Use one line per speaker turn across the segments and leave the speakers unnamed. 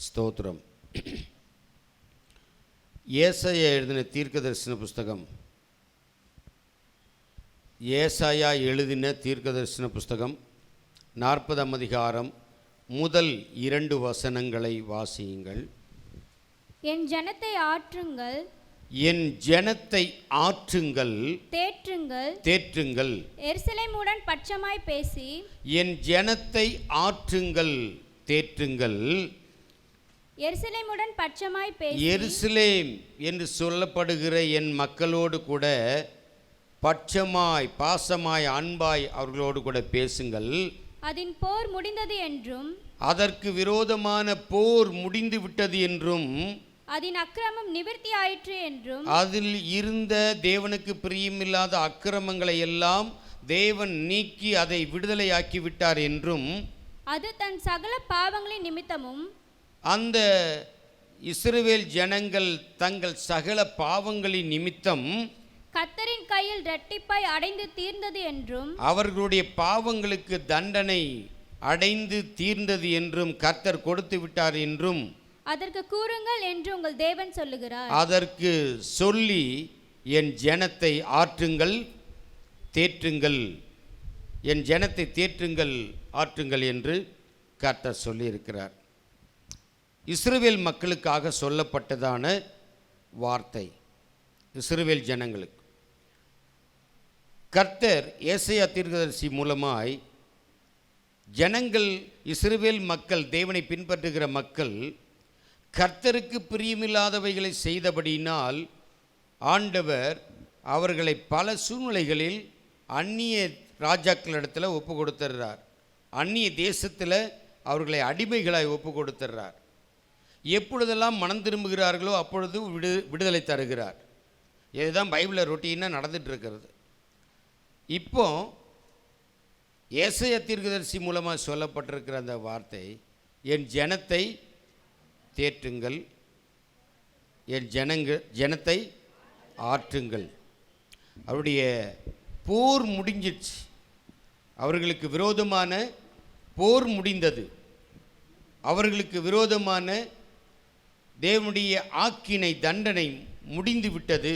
ஸ்தோத்திரம். ஏசாயா எழுதின தீர்க்கதரிசன புஸ்தகம். ஏசாயா எழுதின தீர்க்கதரிசன புஸ்தகம் 40ஆம் அதிகாரம் முதல் 2 வசனங்களை வாசியுங்கள்.
என் ஜனத்தை ஆற்றுங்கள்,
என் ஜனத்தை ஆற்றுங்கள்,
தேற்றுங்கள்,
தேற்றுங்கள்.
எருசலேமுடன் பட்சமாய் பேசி,
என் ஜனத்தை ஆற்றுங்கள், தேற்றுங்கள்.
எருசலேமுடன் பட்சமாய் பேசி,
எருசலேம் என்று சொல்லப்படுகிற என் மக்களோடு கூட பட்சமாய், பாசமாய், அன்பாய் அவர்களோடு கூட பேசுங்கள்.
அதன் போர் முடிந்தது என்றும்,
அதற்கு விரோதமான போர் முடிந்து விட்டது என்றும்,
அதன் அக்கிரமம் நிவர்த்தி ஆயிற்று என்றும்,
அதில் இருந்த தேவனுக்கு பிரியமில்லாத அக்கிரமங்களை எல்லாம் தேவன் நீக்கி அதை விடுதலையாக்கி விட்டார் என்றும்,
அது தன் சகல பாவங்களின் நிமித்தமும்,
அந்த இஸ்ரவேல் ஜனங்கள் தங்கள் சகல பாவங்களின் நிமித்தம்
கர்த்தரின் கையில் இரட்டிப்பாய் அடைந்து தீர்ந்தது என்றும்,
அவர்களுடைய பாவங்களுக்கு தண்டனை அடைந்து தீர்ந்தது என்றும் கர்த்தர் கொடுத்து விட்டார் என்றும்
அதற்கு கூறுங்கள் என்று உங்கள் தேவன் சொல்லுகிறார்.
அதற்கு சொல்லி என் ஜனத்தை ஆற்றுங்கள், தேற்றுங்கள், என் ஜனத்தை தேற்றுங்கள், ஆற்றுங்கள் என்று கர்த்தர் சொல்லியிருக்கிறார். இஸ்ரவேல் மக்களுக்காக சொல்லப்பட்டதான வார்த்தை. இஸ்ரவேல் ஜனங்களுக்கு கர்த்தர் ஏசாயா தீர்க்கதரிசி மூலமாய் ஜனங்கள், இஸ்ரவேல் மக்கள், தேவனை பின்பற்றுகிற மக்கள் கர்த்தருக்கு பிரியமில்லாதவைகளை செய்தபடியினால் ஆண்டவர் அவர்களை பல சூழ்நிலைகளில் அந்நிய ராஜாக்களிடத்தில் ஒப்பு கொடுத்துறார். அந்நிய தேசத்தில் அவர்களை அடிமைகளாய் ஒப்பு கொடுத்துறார். எப்பொழுதெல்லாம் மனம் திரும்புகிறார்களோ அப்பொழுது விடுதலை தருகிறார். இதுதான் பைபிளில் ரொட்டீனாக நடந்துட்டு இருக்கிறது. இப்போ ஏசாயா தீர்க்கதரிசி மூலமாக சொல்லப்பட்டிருக்கிற அந்த வார்த்தை, என் ஜனத்தை தேற்றுங்கள், என் ஜனத்தை ஆற்றுங்கள். அவருடைய போர் முடிஞ்சிடுச்சு. அவர்களுக்கு விரோதமான போர் முடிந்தது. அவர்களுக்கு விரோதமான தேவனுடைய ஆக்கினை, தண்டனை முடிந்து விட்டது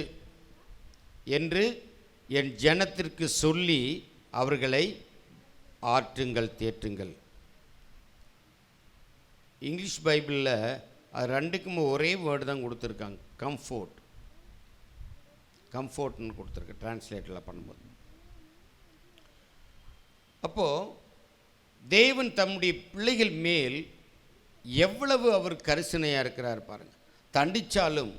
என்று என் ஜனத்திற்கு சொல்லி அவர்களை ஆற்றுங்கள், தேற்றுங்கள். இங்கிலீஷ் பைபிளில் அது ரெண்டுக்கும் ஒரே வேர்டு தான் கொடுத்துருக்காங்க. கம்ஃபோர்ட், கம்ஃபோர்ட்னு கொடுத்துருக்கு டிரான்ஸ்லேட்டில் பண்ணும்போது. அப்போது தேவன் தம்முடைய பிள்ளைகள் மேல் எவ்வளவு அவர் கரிசனையாக இருக்கிறார் பாருங்கள். தண்டித்தாலும்,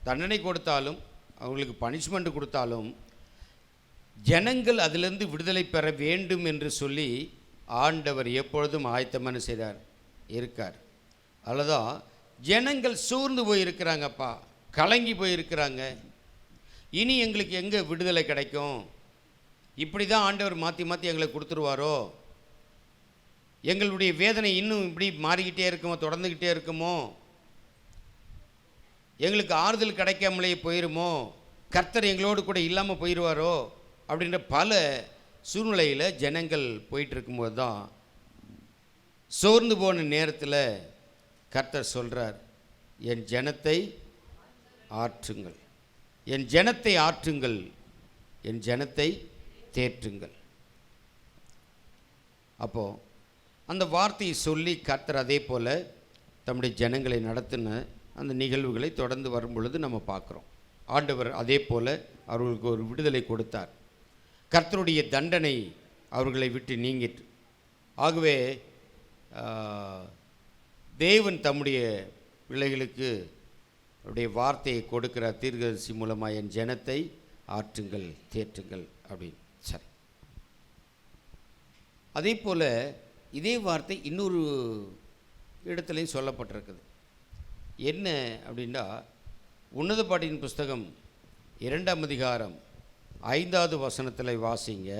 தண்டனை கொடுத்தாலும், அவங்களுக்கு பனிஷ்மெண்ட் கொடுத்தாலும் ஜனங்கள் அதிலிருந்து விடுதலை பெற வேண்டும் என்று சொல்லி ஆண்டவர் எப்பொழுதும் ஆயத்தமான செய்கிறார், இருக்கார். அதுதான் ஜனங்கள் சோர்ந்து போயிருக்கிறாங்கப்பா, கலங்கி போயிருக்கிறாங்க. இனி எங்களுக்கு எங்கே விடுதலை கிடைக்கும்? இப்படி தான் ஆண்டவர் மாற்றி மாற்றி எங்களை கொடுத்துருவாரோ? எங்களுடைய வேதனை இன்னும் இப்படி மாறிக்கிட்டே இருக்குமோ, தொடர்ந்துக்கிட்டே இருக்குமோ? எங்களுக்கு ஆறுதல் கிடைக்காமலே போயிருமோ? கர்த்தர் எங்களோடு கூட இல்லாமல் போயிடுவாரோ? அப்படின்ற பல சூழ்நிலையில் ஜனங்கள் போயிட்டு இருக்கும்போது தான், சோர்ந்து போன நேரத்தில் கர்த்தர் சொல்கிறார், என் ஜனத்தை ஆற்றுங்கள், என் ஜனத்தை ஆற்றுங்கள், என் ஜனத்தை தேற்றுங்கள். அப்போது அந்த வார்த்தையை சொல்லி கர்த்தர் அதே போல் தம்முடைய ஜனங்களை நடத்தின அந்த நிகழ்வுகளை தொடர்ந்து வரும் பொழுது நம்ம பார்க்குறோம். ஆண்டவர் அதே போல் அவர்களுக்கு ஒரு விடுதலை கொடுத்தார். கர்த்தருடைய தண்டனை அவர்களை விட்டு நீங்கிட்டு, ஆகவே தேவன் தம்முடைய பிள்ளைகளுக்கு அவருடைய வார்த்தையை கொடுக்கிற தீர்க்கதரிசி மூலமாக என் ஜனத்தை ஆற்றுங்கள், தேற்றுங்கள் அப்படின்னு. சரி, அதே போல் இதே வார்த்தை இன்னொரு இடத்துலையும் சொல்லப்பட்டிருக்குது. என்ன அப்படின்னா, உன்னத பாட்டின் புஸ்தகம் 2ஆம் அதிகாரம் 5வது வசனத்தில் வாசிங்க.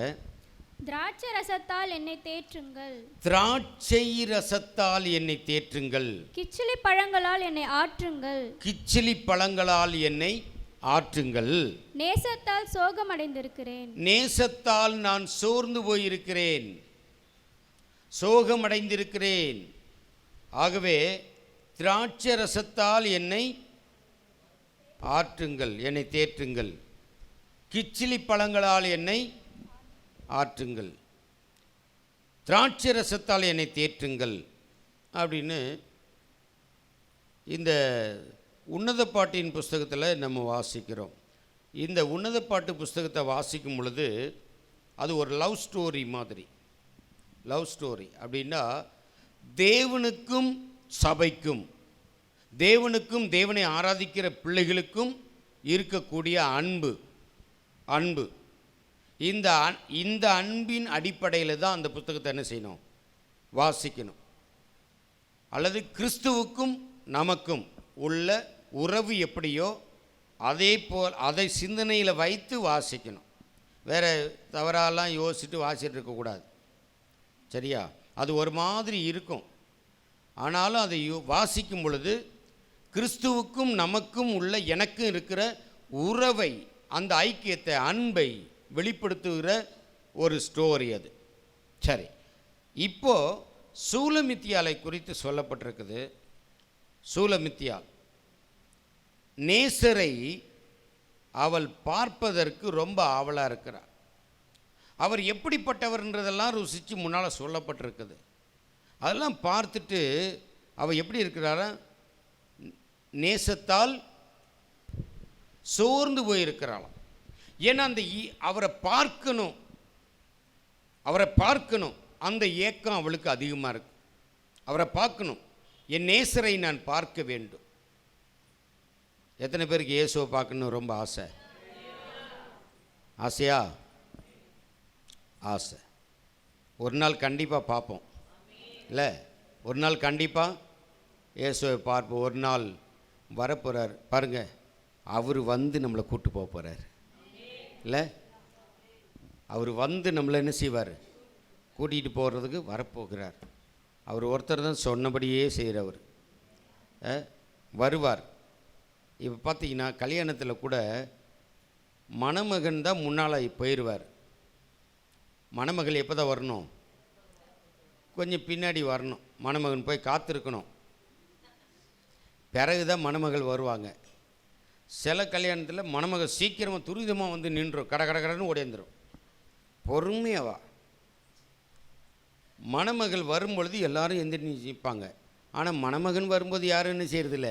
திராட்சை ரசத்தால் என்னை தேற்றுங்கள்,
திராட்சை ரசத்தால் என்னை தேற்றுங்கள்,
கிச்சிலி பழங்களால் என்னை ஆற்றுங்கள்,
கிச்சிலி பழங்களால் என்னை ஆற்றுங்கள்.
நேசத்தால் சோகமடைந்திருக்கிறேன்,
நேசத்தால் நான் சோர்ந்து போயிருக்கிறேன், சோகமடைந்திருக்கிறேன். ஆகவே திராட்சை ரசத்தால் என்னை ஆற்றுங்கள், என்னை தேற்றுங்கள். கிச்சிலி பழங்களால் என்னை ஆற்றுங்கள், திராட்சை ரசத்தால் என்னை தேற்றுங்கள் அப்படின்னு இந்த உன்னத பாட்டின் புஸ்தகத்தில் நம்ம வாசிக்கிறோம். இந்த உன்னத பாட்டு புஸ்தகத்தை வாசிக்கும் பொழுது அது ஒரு லவ் ஸ்டோரி மாதிரி. லவ் ஸ்டோரி அப்படின்னா தேவனுக்கும் சபைக்கும், தேவனுக்கும் தேவனை ஆராதிக்கிற பிள்ளைகளுக்கும் இருக்கக்கூடிய அன்பு இந்த அன்பின் அடிப்படையில் தான் அந்த புத்தகத்தை என்ன செய்யணும், வாசிக்கணும். அல்லது கிறிஸ்துவுக்கும் நமக்கும் உள்ள உறவு எப்படியோ அதே போல் அதை சிந்தனையில் வைத்து வாசிக்கணும். வேறு தவறாலாம் யோசிச்சுட்டு வாசிட்டு இருக்கக்கூடாது. சரியா? அது ஒரு மாதிரி இருக்கும். ஆனாலும் அதை வாசிக்கும் பொழுது கிறிஸ்துவுக்கும் நமக்கும் உள்ள எனக்கும் இருக்கிற உறவை, அந்த ஐக்கியத்தை, அன்பை வெளிப்படுத்துகிற ஒரு ஸ்டோரி அது. சரி, இப்போது சூலமித்தியாலை குறித்து சொல்லப்பட்டிருக்குது. சூலமித்தியால் நேசரை அவள் பார்ப்பதற்கு ரொம்ப ஆவலாக இருக்கிறார். அவர் எப்படிப்பட்டவர்ன்றதெல்லாம் ருசித்து முன்னால் சொல்லப்பட்டிருக்குது. அதெல்லாம் பார்த்துட்டு அவள் எப்படி இருக்கிறாரா, நேசத்தால் சோர்ந்து போயிருக்கிறாளாம். ஏன்னா அந்த அவரை பார்க்கணும் அந்த ஏக்கம் அவளுக்கு அதிகமாக இருக்கு. அவரை பார்க்கணும், என் நேசரை நான் பார்க்க வேண்டும். எத்தனை பேருக்கு இயேசுவை பார்க்கணும் ரொம்ப ஆசையா? ஆசை. ஒரு நாள் கண்டிப்பாக பார்ப்போம் இல்லை? ஒரு நாள் கண்டிப்பாக இயேசுவை பார்ப்போம். ஒரு நாள் வரப்போகிறார் பாருங்க, அவர் வந்து நம்மளை கூட்டு போக போகிறார் இல்லை? அவர் வந்து நம்மளை என்ன செய்வார், கூட்டிகிட்டு போகிறதுக்கு வரப்போகிறார். அவர் ஒருத்தர் தான் சொன்னபடியே செய்கிறவர், வருவார். இப்போ பார்த்தீங்கன்னா கல்யாணத்தில் கூட மணமகன் தான் முன்னால் போயிடுவார். மணமகள் எப்போ தான் வரணும், கொஞ்சம் பின்னாடி வரணும். மணமகன் போய் காத்திருக்கணும், பிறகு தான் மணமகள் வருவாங்க. சில கல்யாணத்தில் மணமகள் சீக்கிரமாக துரிதமாக வந்து நின்றுடும், கடன்னு ஓடிந்துடும். பொறுமையாவா மணமகள் வரும்பொழுது எல்லாரும் எந்திரிச்சு நிற்பாங்க. ஆனால் மணமகன் வரும்போது யாரும் என்ன செய்கிறதில்ல,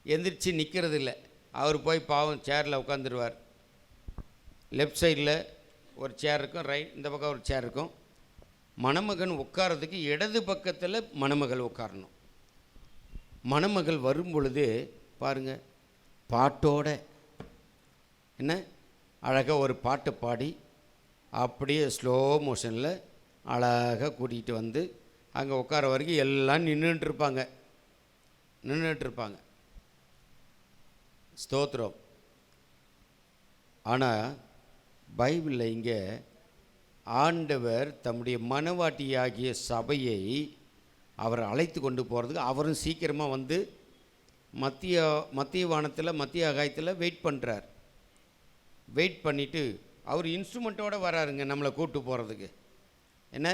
எந்திரிச்சு நிற்கிறதில்ல. அவர் போய் பாவம் சேரில் உட்காந்துருவார். லெஃப்ட் சைடில் ஒரு சேர் இருக்கும், இந்த பக்கம் ஒரு சேர் இருக்கும். மணமகன் உட்காரதுக்கு இடது பக்கத்தில் மணமகள் உட்காரணும். மணமகள் வரும் பொழுது பாருங்கள், பாட்டோட என்ன அழகாக ஒரு பாட்டு பாடி அப்படியே ஸ்லோ மோஷனில் அழகாக கூட்டிகிட்டு வந்து அங்கே உட்கார வரைக்கும் எல்லாம் நின்றுட்டுருப்பாங்க. ஸ்தோத்திரம். ஆனால் பைபிளில் இங்கே ஆண்டவர் தம்முடைய மனவாட்டியாகிய சபையை அவர் அழைத்து கொண்டு போகிறதுக்கு அவரும் சீக்கிரமாக வந்து மத்திய வானத்தில், மத்திய ஆகாயத்தில் வெயிட் பண்ணுறார். வெயிட் பண்ணிவிட்டு அவர் இன்ஸ்ட்ருமெண்ட்டோடு வராருங்க நம்மளை கூப்பிட்டு போகிறதுக்கு. என்ன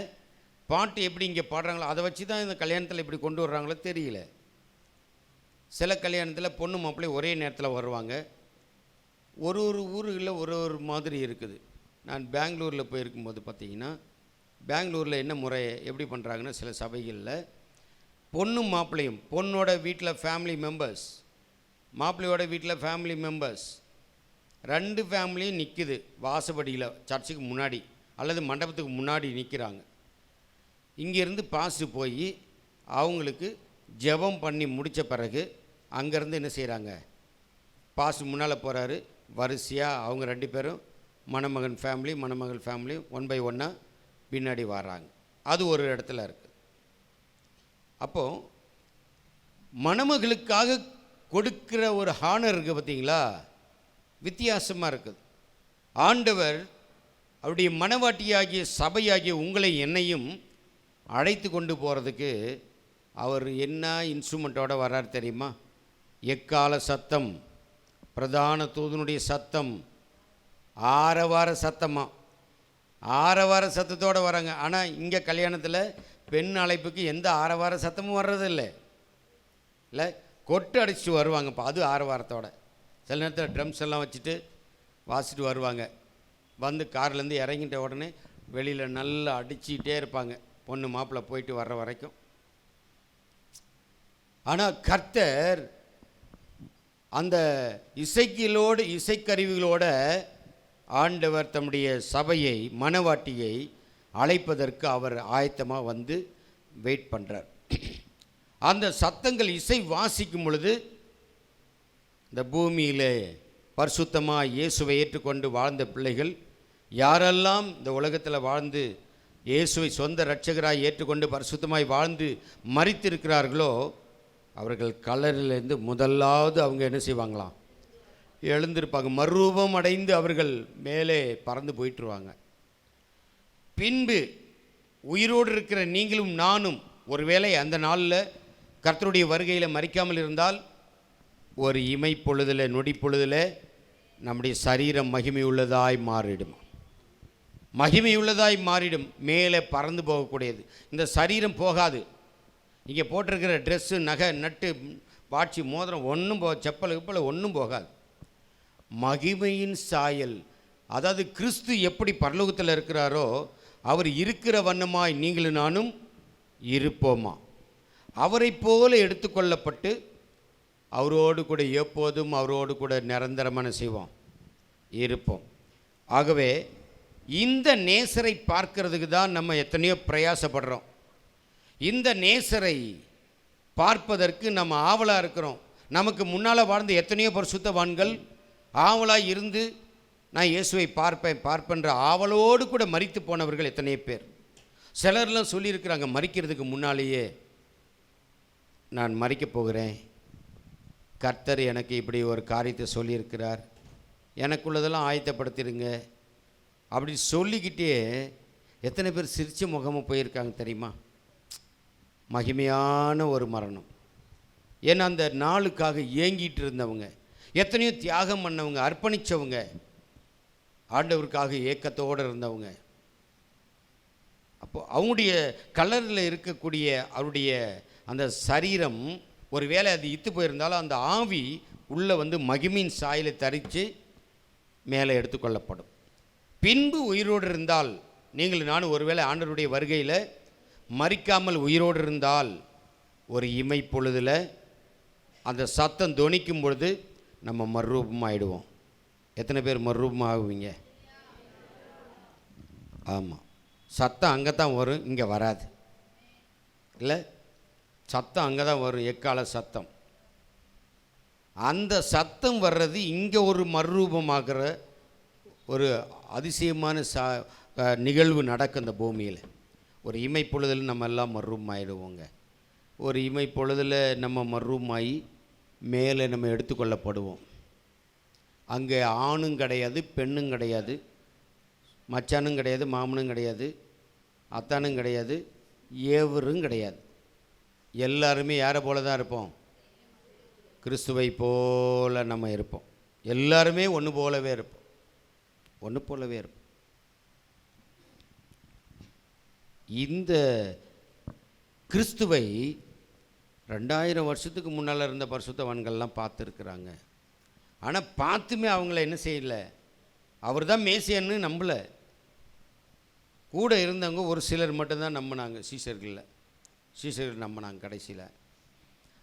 பாட்டு எப்படி இங்கே பாடுறாங்களோ அதை வச்சு தான் இந்த கல்யாணத்தில் இப்படி கொண்டு வர்றாங்களோ தெரியல. சில கல்யாணத்தில் பொண்ணு மாப்பிள்ளை ஒரே நேரத்தில் வருவாங்க. ஒரு ஊர்களில் ஒரு மாதிரி இருக்குது. நான் பெங்களூரில் போயிருக்கும்போது பார்த்தீங்கன்னா, பெங்களூரில் என்ன முறை எப்படி பண்ணுறாங்கன்னா, சில சபைகளில் பொண்ணும் மாப்பிள்ளையும், பொண்ணோட வீட்டில் ஃபேமிலி மெம்பர்ஸ், மாப்பிள்ளையோட வீட்டில் ஃபேமிலி மெம்பர்ஸ், 2 ஃபேமிலியும் நிற்குது வாசப்படியில், சர்ச்சுக்கு முன்னாடி அல்லது மண்டபத்துக்கு முன்னாடி நிற்கிறாங்க. இங்கேருந்து பாஸ்ட்டு போய் அவங்களுக்கு ஜெபம் பண்ணி முடித்த பிறகு அங்கேருந்து என்ன செய்கிறாங்க, பாஸ்ட்டு முன்னால் போகிறாரு. வரிசையாக அவங்க 2 பேரும் மணமகன் ஃபேமிலி, மணமகள் ஃபேமிலி 1 by 1 பின்னாடி வர்றாங்க. அது ஒரு இடத்துல இருக்குது. அப்போது மணமகளுக்காக கொடுக்குற ஒரு ஹானர் இருக்குது பார்த்தீங்களா, வித்தியாசமாக இருக்குது. ஆண்டவர் அவருடைய மனவாட்டியாகிய சபையாகிய உங்களை என்னையும் அழைத்து கொண்டு போகிறதுக்கு அவர் என்ன இன்ஸ்ட்ருமெண்ட்டோடு வர்றார் தெரியுமா? எக்கால சத்தம், பிரதான தூதனுடைய சத்தம், ஆரவார சத்தத்தோடு வராங்க. ஆனால் இங்கே கல்யாணத்தில் பெண் அழைப்புக்கு எந்த ஆரவார சத்தமும் வர்றதில்லை. இல்லை கொட்டு அடிச்சுட்டு வருவாங்கப்பா, அது ஆரவாரத்தோட. சில நேரத்தில் ட்ரம்ஸ் எல்லாம் வச்சுட்டு வாசிட்டு வருவாங்க. வந்து கார்லேருந்து இறங்கிட்ட உடனே வெளியில் நல்லா அடிச்சுக்கிட்டே இருப்பாங்க, பொண்ணு மாப்பிள்ளை போயிட்டு வர்ற வரைக்கும். ஆனால் கர்த்தர் அந்த இசைக்கருவிகளோட ஆண்டவர் தம்முடைய சபையை, மணவாட்டியை அழைப்பதற்கு அவர் ஆயத்தமாக வந்து வெயிட் பண்ணுறார். அந்த சத்தங்கள் இசை வாசிக்கும் பொழுது இந்த பூமியில் பரிசுத்தமாக இயேசுவை ஏற்றுக்கொண்டு வாழ்ந்த பிள்ளைகள் யாரெல்லாம் இந்த உலகத்தில் வாழ்ந்து இயேசுவை சொந்த இரட்சகராய் ஏற்றுக்கொண்டு பரிசுத்தமாய் வாழ்ந்து மரித்திருக்கிறார்களோ அவர்கள் கல்லறையிலேருந்து முதலாவது அவங்க என்ன செய்வாங்களாம், எழுந்திருப்பாங்க. மறுரூபம் அடைந்து அவர்கள் மேலே பறந்து போயிட்டுருவாங்க. பின்பு உயிரோடு இருக்கிற நீங்களும் நானும் ஒருவேளை அந்த நாளில் கர்த்தருடைய வருகையில் மரிக்காமல் இருந்தால் ஒரு இமை பொழுதில், நொடி பொழுதில் நம்முடைய சரீரம் மகிமையுள்ளதாய் மாறிடும். மகிமையுள்ளதாய் மாறிடும், மேலே பறந்து போகக்கூடியது. இந்த சரீரம் போகாது. இங்கே போட்டிருக்கிற ட்ரெஸ்ஸு, நகை, நட்டு, வாட்சி, மோதிரம் ஒன்றும் செப்பல் கிப்பல் ஒன்றும் போகாது. மகிமையின் சாயல், அதாவது கிறிஸ்து எப்படி பரலோகத்தில் இருக்கிறாரோ அவர் இருக்கிற வண்ணமாய் நீங்களும் நானும் இருப்போமா. அவரை போல எடுத்துக்கொள்ளப்பட்டு அவரோடு கூட எப்போதும் அவரோடு கூட நிரந்தரமான செய்வோம், இருப்போம். ஆகவே இந்த நேசரை பார்க்கறதுக்கு தான் நம்ம எத்தனையோ பிரயாசப்படுறோம். இந்த நேசரை பார்ப்பதற்கு நம்ம ஆவலாக இருக்கிறோம். நமக்கு முன்னால் வாழ்ந்த எத்தனையோ பரிசுத்தவான்கள் ஆவலாக இருந்து நான் இயேசுவை பார்ப்பேன்ற ஆவலோடு கூட மரித்து போனவர்கள் எத்தனையோ பேர். சிலர்லாம் சொல்லியிருக்கிறாங்க, மரிக்கிறதுக்கு முன்னாலேயே நான் மரிக்கப் போகிறேன், கர்த்தர் எனக்கு இப்படி ஒரு காரியத்தை சொல்லியிருக்கிறார், எனக்குள்ளதெல்லாம் ஆயத்தப்படுத்திடுங்க அப்படி சொல்லிக்கிட்டே எத்தனை பேர் சிரித்த முகமாக போயிருக்காங்க தெரியுமா. மகிமையான ஒரு மரணம். ஏன்னா அந்த நாளுக்காக ஏங்கிட்டு இருந்தவங்க, எத்தனையோ தியாகம் பண்ணவங்க, அர்ப்பணித்தவங்க, ஆண்டவருக்காக ஏக்கத்தோடு இருந்தவங்க. அப்போது அவங்களுடைய கலரில் இருக்கக்கூடிய அவருடைய அந்த சரீரம் ஒரு வேளை அது இத்து போயிருந்தாலும் அந்த ஆவி உள்ளே வந்து மகிமையின் சாயலை தரித்து மேலே எடுத்துக்கொள்ளப்படும். பின்பு உயிரோடு இருந்தால், நீங்கள் நானும் ஒருவேளை ஆண்டவருடைய வருகையில் மரிக்காமல் உயிரோடு இருந்தால் ஒரு இமை பொழுதில் அந்த சத்தம் தொனிக்கும் பொழுது நம்ம மறுரூபமாகிடுவோம். எத்தனை பேர் மறுரூபம் ஆகுவீங்க? ஆமாம், சத்தம் அங்கே தான் வரும், இங்கே வராது. இல்லை, சத்தம் அங்கே தான் வரும், எக்கால சத்தம். அந்த சத்தம் வர்றது இங்கே ஒரு மறுரூபமாகிற ஒரு அதிசயமான நிகழ்வு நடக்கும் இந்த பூமியில். ஒரு இமை பொழுதில் நம்ம எல்லாம் மறுரூபம் ஆகிடுவோங்க. ஒரு இமை பொழுதில் நம்ம மறுரூபமாகி மேலே நம்ம எடுத்துக்கொள்ளப்படுவோம். அங்கே ஆணும் கிடையாது, பெண்ணும் கிடையாது, மச்சானும் கிடையாது, மாமனும் கிடையாது, அத்தானும் கிடையாது, ஏவரும் கிடையாது. எல்லாருமே யாரை போல தான் இருப்போம்? கிறிஸ்துவை போல நம்ம இருப்போம். எல்லாருமே ஒன்று போலவே இருப்போம், ஒன்று போலவே இருப்போம். இந்த கிறிஸ்துவை 2000 வருஷத்துக்கு முன்னால் இருந்த பரிசுத்தவான்கள்லாம் பார்த்துருக்குறாங்க. ஆனால் பார்த்துமே அவங்கள என்ன செய்யலை, அவர் தான் மேசியன்னு நம்பலை. கூட இருந்தவங்க ஒரு சிலர் மட்டும்தான் நம்பினாங்க, சீஷர்கள் நம்பினாங்க கடைசியில்.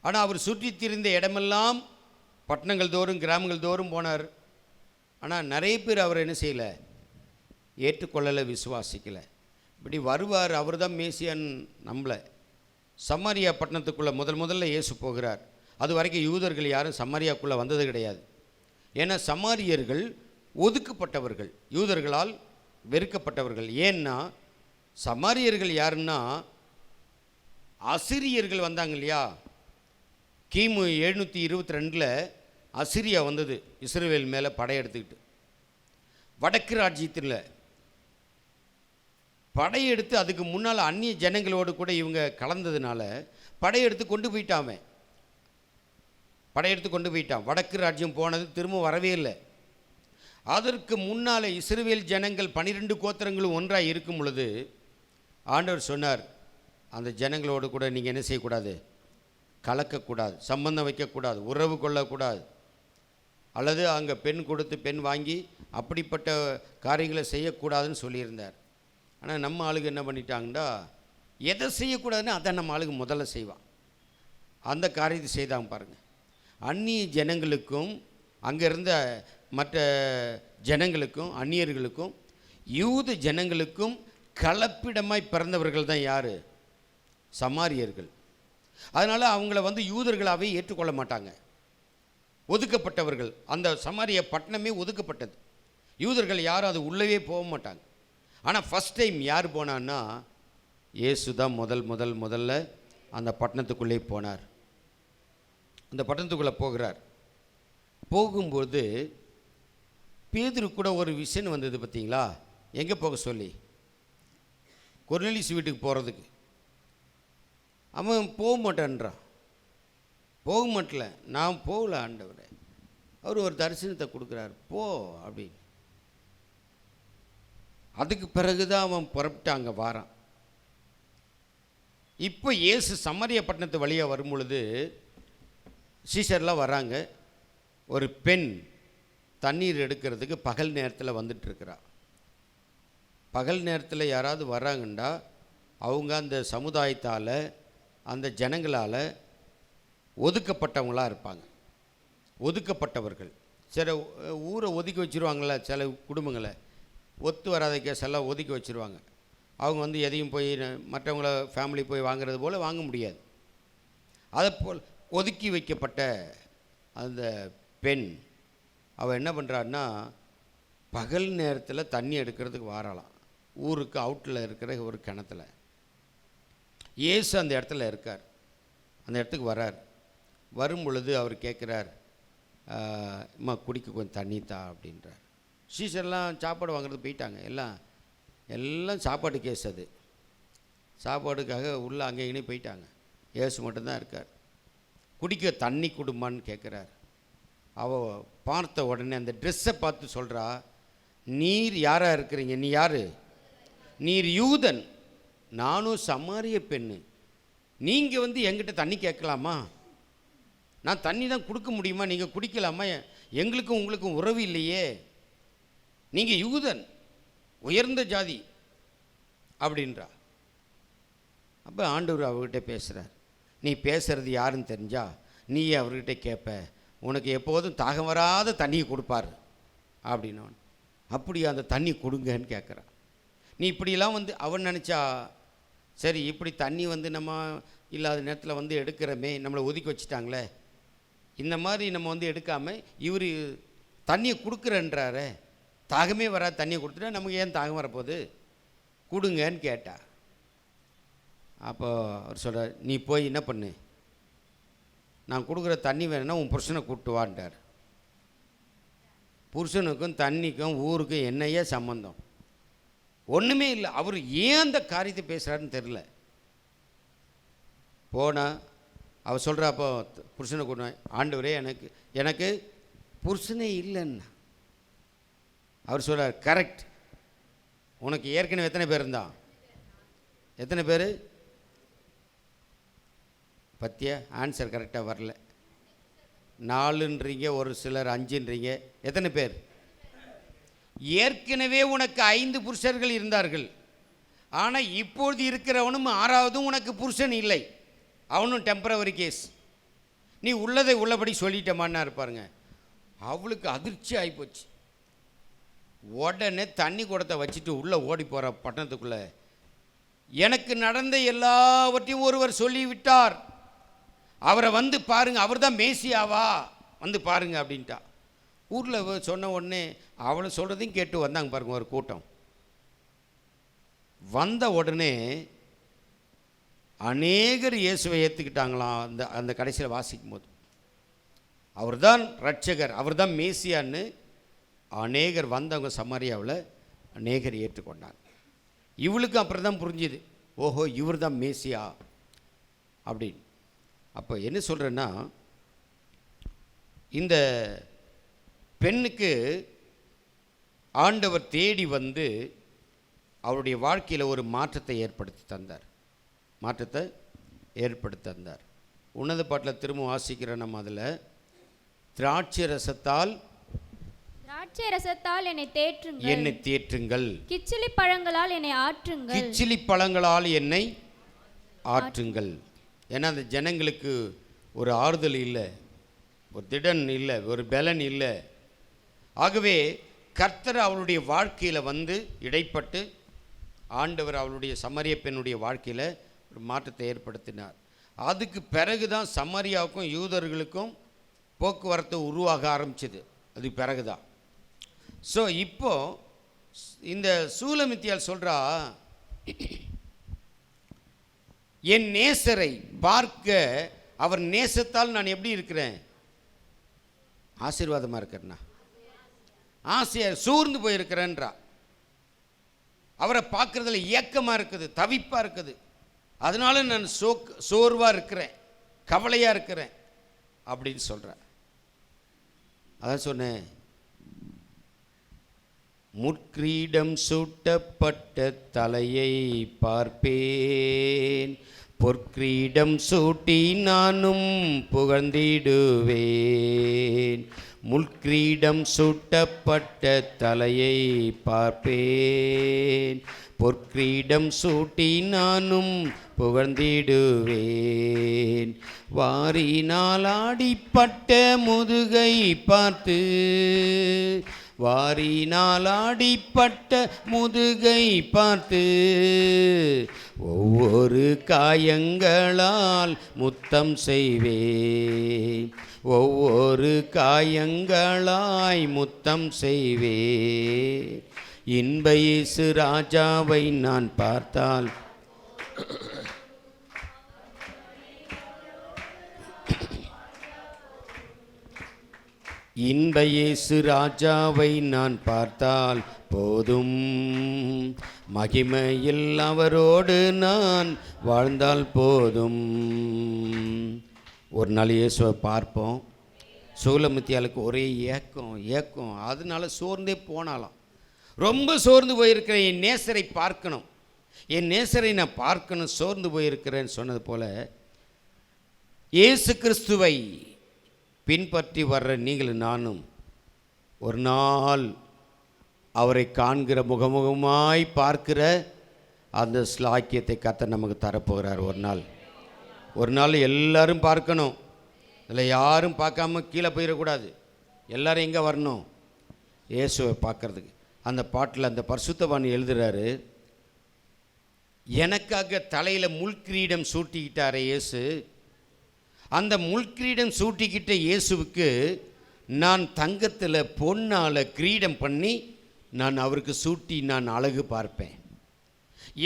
ஆனால் அவர் சுற்றி திரிந்த இடமெல்லாம் பட்டணங்கள் தோறும் கிராமங்கள் தோறும் போனார். ஆனால் நிறைய பேர் அவர் என்ன செய்யலை, ஏற்றுக்கொள்ளலை, விசுவாசிக்கலை. இப்படி வருவார், அவர் தான் மேசியான்னு நம்பலை. சமாரியா பட்டணத்துக்குள்ளே முதல்ல இயேசு போகிறார். அது வரைக்கும் யூதர்கள் யாரும் சமாரியாக்குள்ளே வந்தது கிடையாது. ஏன்னா சமாரியர்கள் ஒதுக்கப்பட்டவர்கள், யூதர்களால் வெறுக்கப்பட்டவர்கள். ஏன்னா சமாரியர்கள் யாருன்னா அசிரியர்கள் வந்தாங்க இல்லையா. கிமு 722 அசிரியா வந்தது இஸ்ரவேல் மேலே படையெடுத்துக்கிட்டு. வடக்கு ராஜ்யத்தில் படையெடுத்து அதுக்கு முன்னால் அந்நிய ஜனங்களோடு கூட இவங்க கலந்ததுனால படையெடுத்து கொண்டு போயிட்டான். வடக்கு ராஜ்யம் போனது திரும்ப வரவே இல்லை. அதற்கு முன்னால் இஸ்ரவேல் ஜனங்கள் 12 கோத்திரங்களும் ஒன்றாக இருக்கும் பொழுது ஆண்டவர் சொன்னார், அந்த ஜனங்களோடு கூட நீங்கள் என்ன செய்யக்கூடாது, கலக்கக்கூடாது, சம்பந்தம் வைக்கக்கூடாது, உறவு கொள்ளக்கூடாது, அல்லது அங்கே பெண் கொடுத்து பெண் வாங்கி அப்படிப்பட்ட காரியங்களை செய்யக்கூடாதுன்னு சொல்லியிருந்தார். ஆனால் நம்ம ஆளுங்க என்ன பண்ணிட்டாங்கன்னா, எதை செய்யக்கூடாதுன்னு அதை நம்ம ஆளுங்க முதல்ல செய்வான். அந்த காரியத்தை செய்தாங்க பாருங்கள். அந்நிய ஜனங்களுக்கும் அங்கே இருந்த மற்ற ஜனங்களுக்கும் அந்நியர்களுக்கும் யூத ஜனங்களுக்கும் கலப்பிடமாய் பிறந்தவர்கள் தான் யார்? சமாரியர்கள். அதனால் அவங்கள யூதர்களாகவே ஏற்றுக்கொள்ள மாட்டாங்க, ஒதுக்கப்பட்டவர்கள். அந்த சமாரிய பட்டணமே ஒதுக்கப்பட்டது. யூதர்கள் யாரும் அது உள்ளவே போக மாட்டாங்க. ஆனால் ஃபஸ்ட் டைம் யார் போனான்னா, இயேசு தான் முதல்ல அந்த பட்டணத்துக்குள்ளே போனார். அந்த பட்டணத்துக்குள்ளே போகிறார். போகும்போது பேதுரு கூட ஒரு விஷயம் வந்தது பார்த்தீங்களா? எங்கே போக சொல்லி? கொர்நேலியுஸ் வீட்டுக்கு போகிறதுக்கு. அவன் போக மாட்டேன்றான். போக மாட்டல, நான் போகல ஆண்டவரே. அவர் ஒரு தரிசனத்தை கொடுக்குறாரு, போ அப்படின்னு. அதுக்கு பிறகு தான் அவன் புறப்பட்டு அங்கே வாரான். இப்போ இயேசு சமாரிய பட்டணத்து வழியாக வரும் பொழுது சீஷர்லாம் வராங்க. ஒரு பெண் தண்ணீர் எடுக்கிறதுக்கு பகல் நேரத்தில் வந்துட்டுருக்கிறா. பகல் நேரத்தில் யாராவது வராங்கண்டா அவங்க அந்த சமுதாயத்தால், அந்த ஜனங்களால் ஒதுக்கப்பட்டவங்களாக இருப்பாங்க. ஒதுக்கப்பட்டவர்கள். சில ஊரை ஒதுக்கி வச்சுருவாங்கள, சில குடும்பங்களை ஒத்து வராத கேஸ் எல்லாம் ஒதுக்கி வச்சுருவாங்க. அவங்க எதையும் போய் மற்றவங்கள ஃபேமிலி போய் வாங்கிறது போல் வாங்க முடியாது. அதைப்போல் ஒதுக்கி வைக்கப்பட்ட அந்த பெண் அவள் என்ன பண்ணுறான்னா, பகல் நேரத்தில் தண்ணி எடுக்கிறதுக்கு வாராளாம். ஊருக்கு அவுட்டில் இருக்கிற ஒரு கிணத்துல. இயேசு அந்த இடத்துல இருக்கார். அந்த இடத்துக்கு வரார். வரும் பொழுது அவர் கேட்குறார், அம்மா குடிக்க கொஞ்சம் தண்ணி தா அப்படின்றார். சீசர்லாம் சாப்பாடு வாங்குறது போயிட்டாங்க. எல்லாம் சாப்பாடு கேஸ். அது சாப்பாடுக்காக உள்ளே அங்கே இங்கே போயிட்டாங்க. இயேசு மட்டும்தான் இருக்கார். குடிக்க தண்ணி கொடுமான்னு கேட்குறார். அவள் பார்த்த உடனே அந்த ட்ரெஸ்ஸை பார்த்து சொல்கிறா, நீர் யாராக இருக்கிறீங்க? நீ யார்? நீர் யூதன், நானும் சமாரிய பெண்ணு. நீங்கள் எங்கிட்ட தண்ணி கேட்கலாமா? நான் தண்ணி தான் கொடுக்க முடியுமா? நீங்கள் குடிக்கலாமா? எங்களுக்கும் உங்களுக்கும் உறவு இல்லையே. நீங்கள் யூதன், உயர்ந்த ஜாதி அப்படின்றா. அப்போ ஆண்டவர் அவர்கிட்ட பேசுகிறார். நீ பேசுகிறது யாருன்னு தெரிஞ்சா நீ அவர்கிட்ட கேட்ப, உனக்கு எப்போதும் தாகம் வராத தண்ணியை கொடுப்பார் அப்படின்னவன். அப்படி அந்த தண்ணி கொடுங்கன்னு கேட்குறான். நீ இப்படிலாம் அவன் நினச்சா, சரி இப்படி தண்ணி நம்ம இல்லாத நேரத்தில் எடுக்கிறோமே, நம்மளை ஒதுக்கி வச்சுட்டாங்களே, இந்த மாதிரி நம்ம எடுக்காமல் இவர் தண்ணியை கொடுக்குறேன்றாரே, தாகமே வராது தண்ணியை கொடுத்துட்டா நமக்கு ஏன் தாகம் வரப்போகுது, கொடுங்கன்னு கேட்டா. அப்போ அவர் சொல்கிறார், நீ போய் என்ன பண்ணு, நான் கொடுக்குற தண்ணி வேணும்னா உன் புருஷனை கூப்பிட்டு வான்ட்டார். புருஷனுக்கும் தண்ணிக்கும் ஊருக்கும் என்னையே சம்பந்தம்? ஒன்றுமே இல்லை. அவர் ஏன் அந்த காரியத்தை பேசுகிறாருன்னு தெரில. போனால் அவர் சொல்கிறா, அப்போ புருஷனை கூப்பிடுவேன். ஆண்டவரே எனக்கு புருஷனே இல்லைன்னா. அவர் சொல்கிறார், கரெக்ட், உனக்கு ஏற்கனவே எத்தனை பேர் இருந்தான்? எத்தனை பேர்? பத்தியா ஆன்சர் கரெக்டாக வரல. 4ன்றீங்க, ஒரு சிலர் 5ன்றீங்க. எத்தனை பேர்? ஏற்கனவே உனக்கு 5 புருஷர்கள் இருந்தார்கள். ஆனால் இப்பொழுது இருக்கிறவனும் 6வதும் உனக்கு புருஷன் இல்லை, அவனும் டெம்பரவரி கேஸ். நீ உள்ளதை உள்ளபடி சொல்லிட்டமான்னா இருப்பாருங்க. அவளுக்கு அதிர்ச்சி ஆகிப்போச்சு. உடனே தண்ணி குடத்தை வச்சுட்டு உள்ளே ஓடி போகிற பட்டணத்துக்குள்ளே, எனக்கு நடந்த எல்லாவற்றையும் ஒருவர் சொல்லிவிட்டார், அவரை பாருங்க, அவர் தான் மேசியாவா, பாருங்க அப்படின்ட்டா. ஊரில் சொன்ன உடனே அவளை சொல்கிறதையும் கேட்டு வந்தாங்க பாருங்க ஒரு கூட்டம். வந்த உடனே அநேகர் இயேசுவை ஏற்றுக்கிட்டாங்களாம். அந்த கடைசியில் வாசிக்கும் போது, அவர் தான் ரட்சகர், அவர் தான் மேசியான்னு அநேகர் வந்தவங்க சமாரியாவில் அநேகர் ஏற்றுக்கொண்டாங்க. இவளுக்கு அப்புறம் தான் புரிஞ்சுது, ஓஹோ இவர் தான் மேசியா அப்படின்னு. அப்போ என்ன சொல்கிறேன்னா, இந்த பெண்ணுக்கு ஆண்டவர் தேடி அவருடைய வாழ்க்கையில் ஒரு மாற்றத்தை ஏற்படுத்தி தந்தார். உன்னத பாட்டில் திரும்ப வாசிக்கிறோம் நம்ம. அதில் திராட்சை ரசத்தால்
என்னை தேற்றுங்கள்,
என்னை தேற்றுங்கள்,
கிச்சிலி பழங்களால் என்னை ஆற்றுங்கள்,
கிச்சிலி பழங்களால் என்னை ஆற்றுங்கள். ஏன்னா அந்த ஜனங்களுக்கு ஒரு ஆறுதல் இல்லை, ஒரு திடன் இல்லை, ஒரு பலன் இல்லை. ஆகவே கர்த்தர் அவளுடைய வாழ்க்கையில் வந்து இடைப்பட்டு ஆண்டவர் அவளுடைய சமரிய பெண்ணுடைய வாழ்க்கையில் ஒரு மாற்றத்தை ஏற்படுத்தினார். அதுக்கு பிறகு தான் சமரியாவுக்கும் யூதர்களுக்கும் போக்குவரத்து உருவாக ஆரம்பிச்சது. அதுக்கு பிறகு தான். ஸோ இப்போ இந்த சூலமித்தியால் சொல்கிறா, என் நேசரை பார்க்க அவர் நேசத்தால் நான் எப்படி இருக்கிறேன்? ஆசீர்வாதமாக இருக்கிறேன்னா, ஆசையாக சூர்ந்து போயிருக்கிறேன்றா. அவரை பார்க்குறதுல ஏக்கமாக இருக்குது, தவிப்பாக இருக்குது. அதனால நான் சோர்வாக இருக்கிறேன், கவலையாக இருக்கிறேன் அப்படின்னு சொல்கிறேன். அதான் சொன்னேன், முட்கிரீடம் சூட்டப்பட்ட தலையை பார்ப்பேன், பொற்கிரீடம் சூட்டி நானும் புகழ்ந்திடுவேன். முள்கிரீடம் சூட்டப்பட்ட தலையை பார்ப்பேன், பொற்கிரீடம் சூட்டி நானும் புகழ்ந்திடுவேன். வாரினால் ஆடிப்பட்ட முதுகை பார்த்து, வாரினால் ஆடிப்பட்ட முதுகை பார்த்து, ஒவ்வொரு காயங்களால் முத்தம் செய்வேன், ஒவ்வொரு காயங்களாய் முத்தம் செய்வேன். இன்ப இயேசு ராஜாவை நான் பார்த்தால், இன்ப இயேசு ராஜாவை நான் பார்த்தால் போதும், மகிமையில் அவரோடு நான் வாழ்ந்தால் போதும். ஒரு நாள் இயேசுவை பார்ப்போம். சூலமித்தியாளுக்கு ஒரே ஏக்கம். அதனால சோர்ந்தே போனாலாம். ரொம்ப சோர்ந்து போயிருக்கிறேன், என் நேசரை பார்க்கணும், என் நேசரை நான் பார்க்கணும், சோர்ந்து போயிருக்கிறேன்னு சொன்னது போல இயேசு கிறிஸ்துவை பின்பற்றி வர்ற நீங்களும் நானும் ஒரு நாள் அவரை காண்கிற முகமுகமாய் பார்க்கிற அந்த ஸ்லாக்கியத்தை கர்த்தர் நமக்கு தரப்போகிறார். ஒரு நாள் எல்லாரும் பார்க்கணும். அதில் யாரும் பார்க்காம கீழே போயிடக்கூடாது. எல்லாரும் எங்கே வரணும்? இயேசுவை பார்க்கறதுக்கு. அந்த பாட்டில் அந்த பரிசுத்தவான் எழுதுகிறாரு, எனக்காக தலையில் முள்கிரீடம் சூட்டிக்கிட்டாரே இயேசு, அந்த முள்கிரீடம் சூட்டிக்கிட்ட இயேசுவுக்கு நான் தங்கத்தில் பொன்னால் கிரீடம் பண்ணி நான் அவருக்கு சூட்டி நான் அழகு பார்ப்பேன்.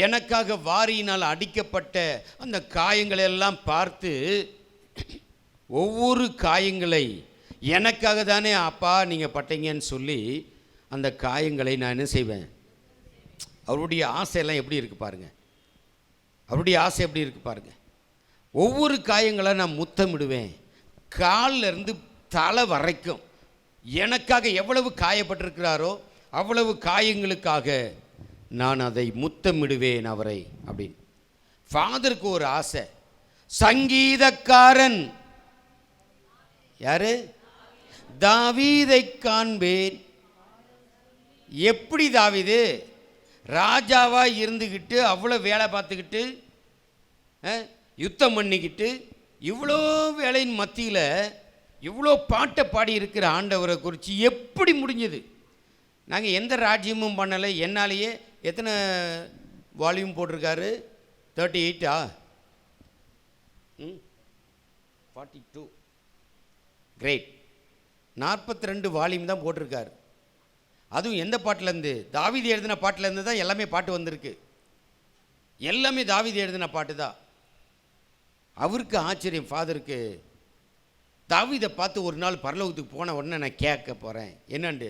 எனக்காக வாரியினால் அடிக்கப்பட்ட அந்த காயங்களெல்லாம் பார்த்து, ஒவ்வொரு காயங்களை எனக்காக தானே அப்பா நீங்கள் பட்டீங்கன்னு சொல்லி அந்த காயங்களை நான் என்ன செய்வேன்? அவருடைய ஆசையெல்லாம் எப்படி இருக்குது பாருங்கள், அவருடைய ஆசை எப்படி இருக்குது பாருங்கள். ஒவ்வொரு காயங்களை நான் முத்தமிடுவேன், காலில் இருந்து தலை வரைக்கும். எனக்காக எவ்வளவு காயப்பட்டிருக்கிறாரோ அவ்வளவு காயங்களுக்காக நான் அதை முத்தமிடுவேன் அவரை அப்படின்னு. ஃபாதருக்கு ஒரு ஆசை. சங்கீதக்காரன் யாரு? தாவீதை காண்பேன். எப்படி தாவீது ராஜாவாக இருந்துக்கிட்டு அவ்வளோ வேலை பார்த்துக்கிட்டு யுத்தம் பண்ணிக்கிட்டு இவ்வளோ வேலையின் மத்தியில் இவ்வளோ பாட்டை பாடி இருக்கிற ஆண்டவரை குறித்து எப்படி முடிஞ்சது? நாங்கள் எந்த ராஜ்யமும் பண்ணலை. என்னாலேயே எத்தனை வால்யூம் போட்டிருக்காரு? 38 42 கிரேட். 42 வால்யூம் தான் போட்டிருக்காரு. அதுவும் எந்த பாட்டிலேருந்து? தாவீது எழுதின பாட்டிலேருந்து தான் எல்லாமே பாட்டு வந்திருக்கு. எல்லாமே தாவீது எழுதின பாட்டு தான். அவருக்கு ஆச்சரியம், ஃபாதருக்கு. தாவீதை பார்த்து ஒரு நாள் பரலோகத்துக்கு போன உடனே நான் கேட்க போகிறேன், என்னண்டு,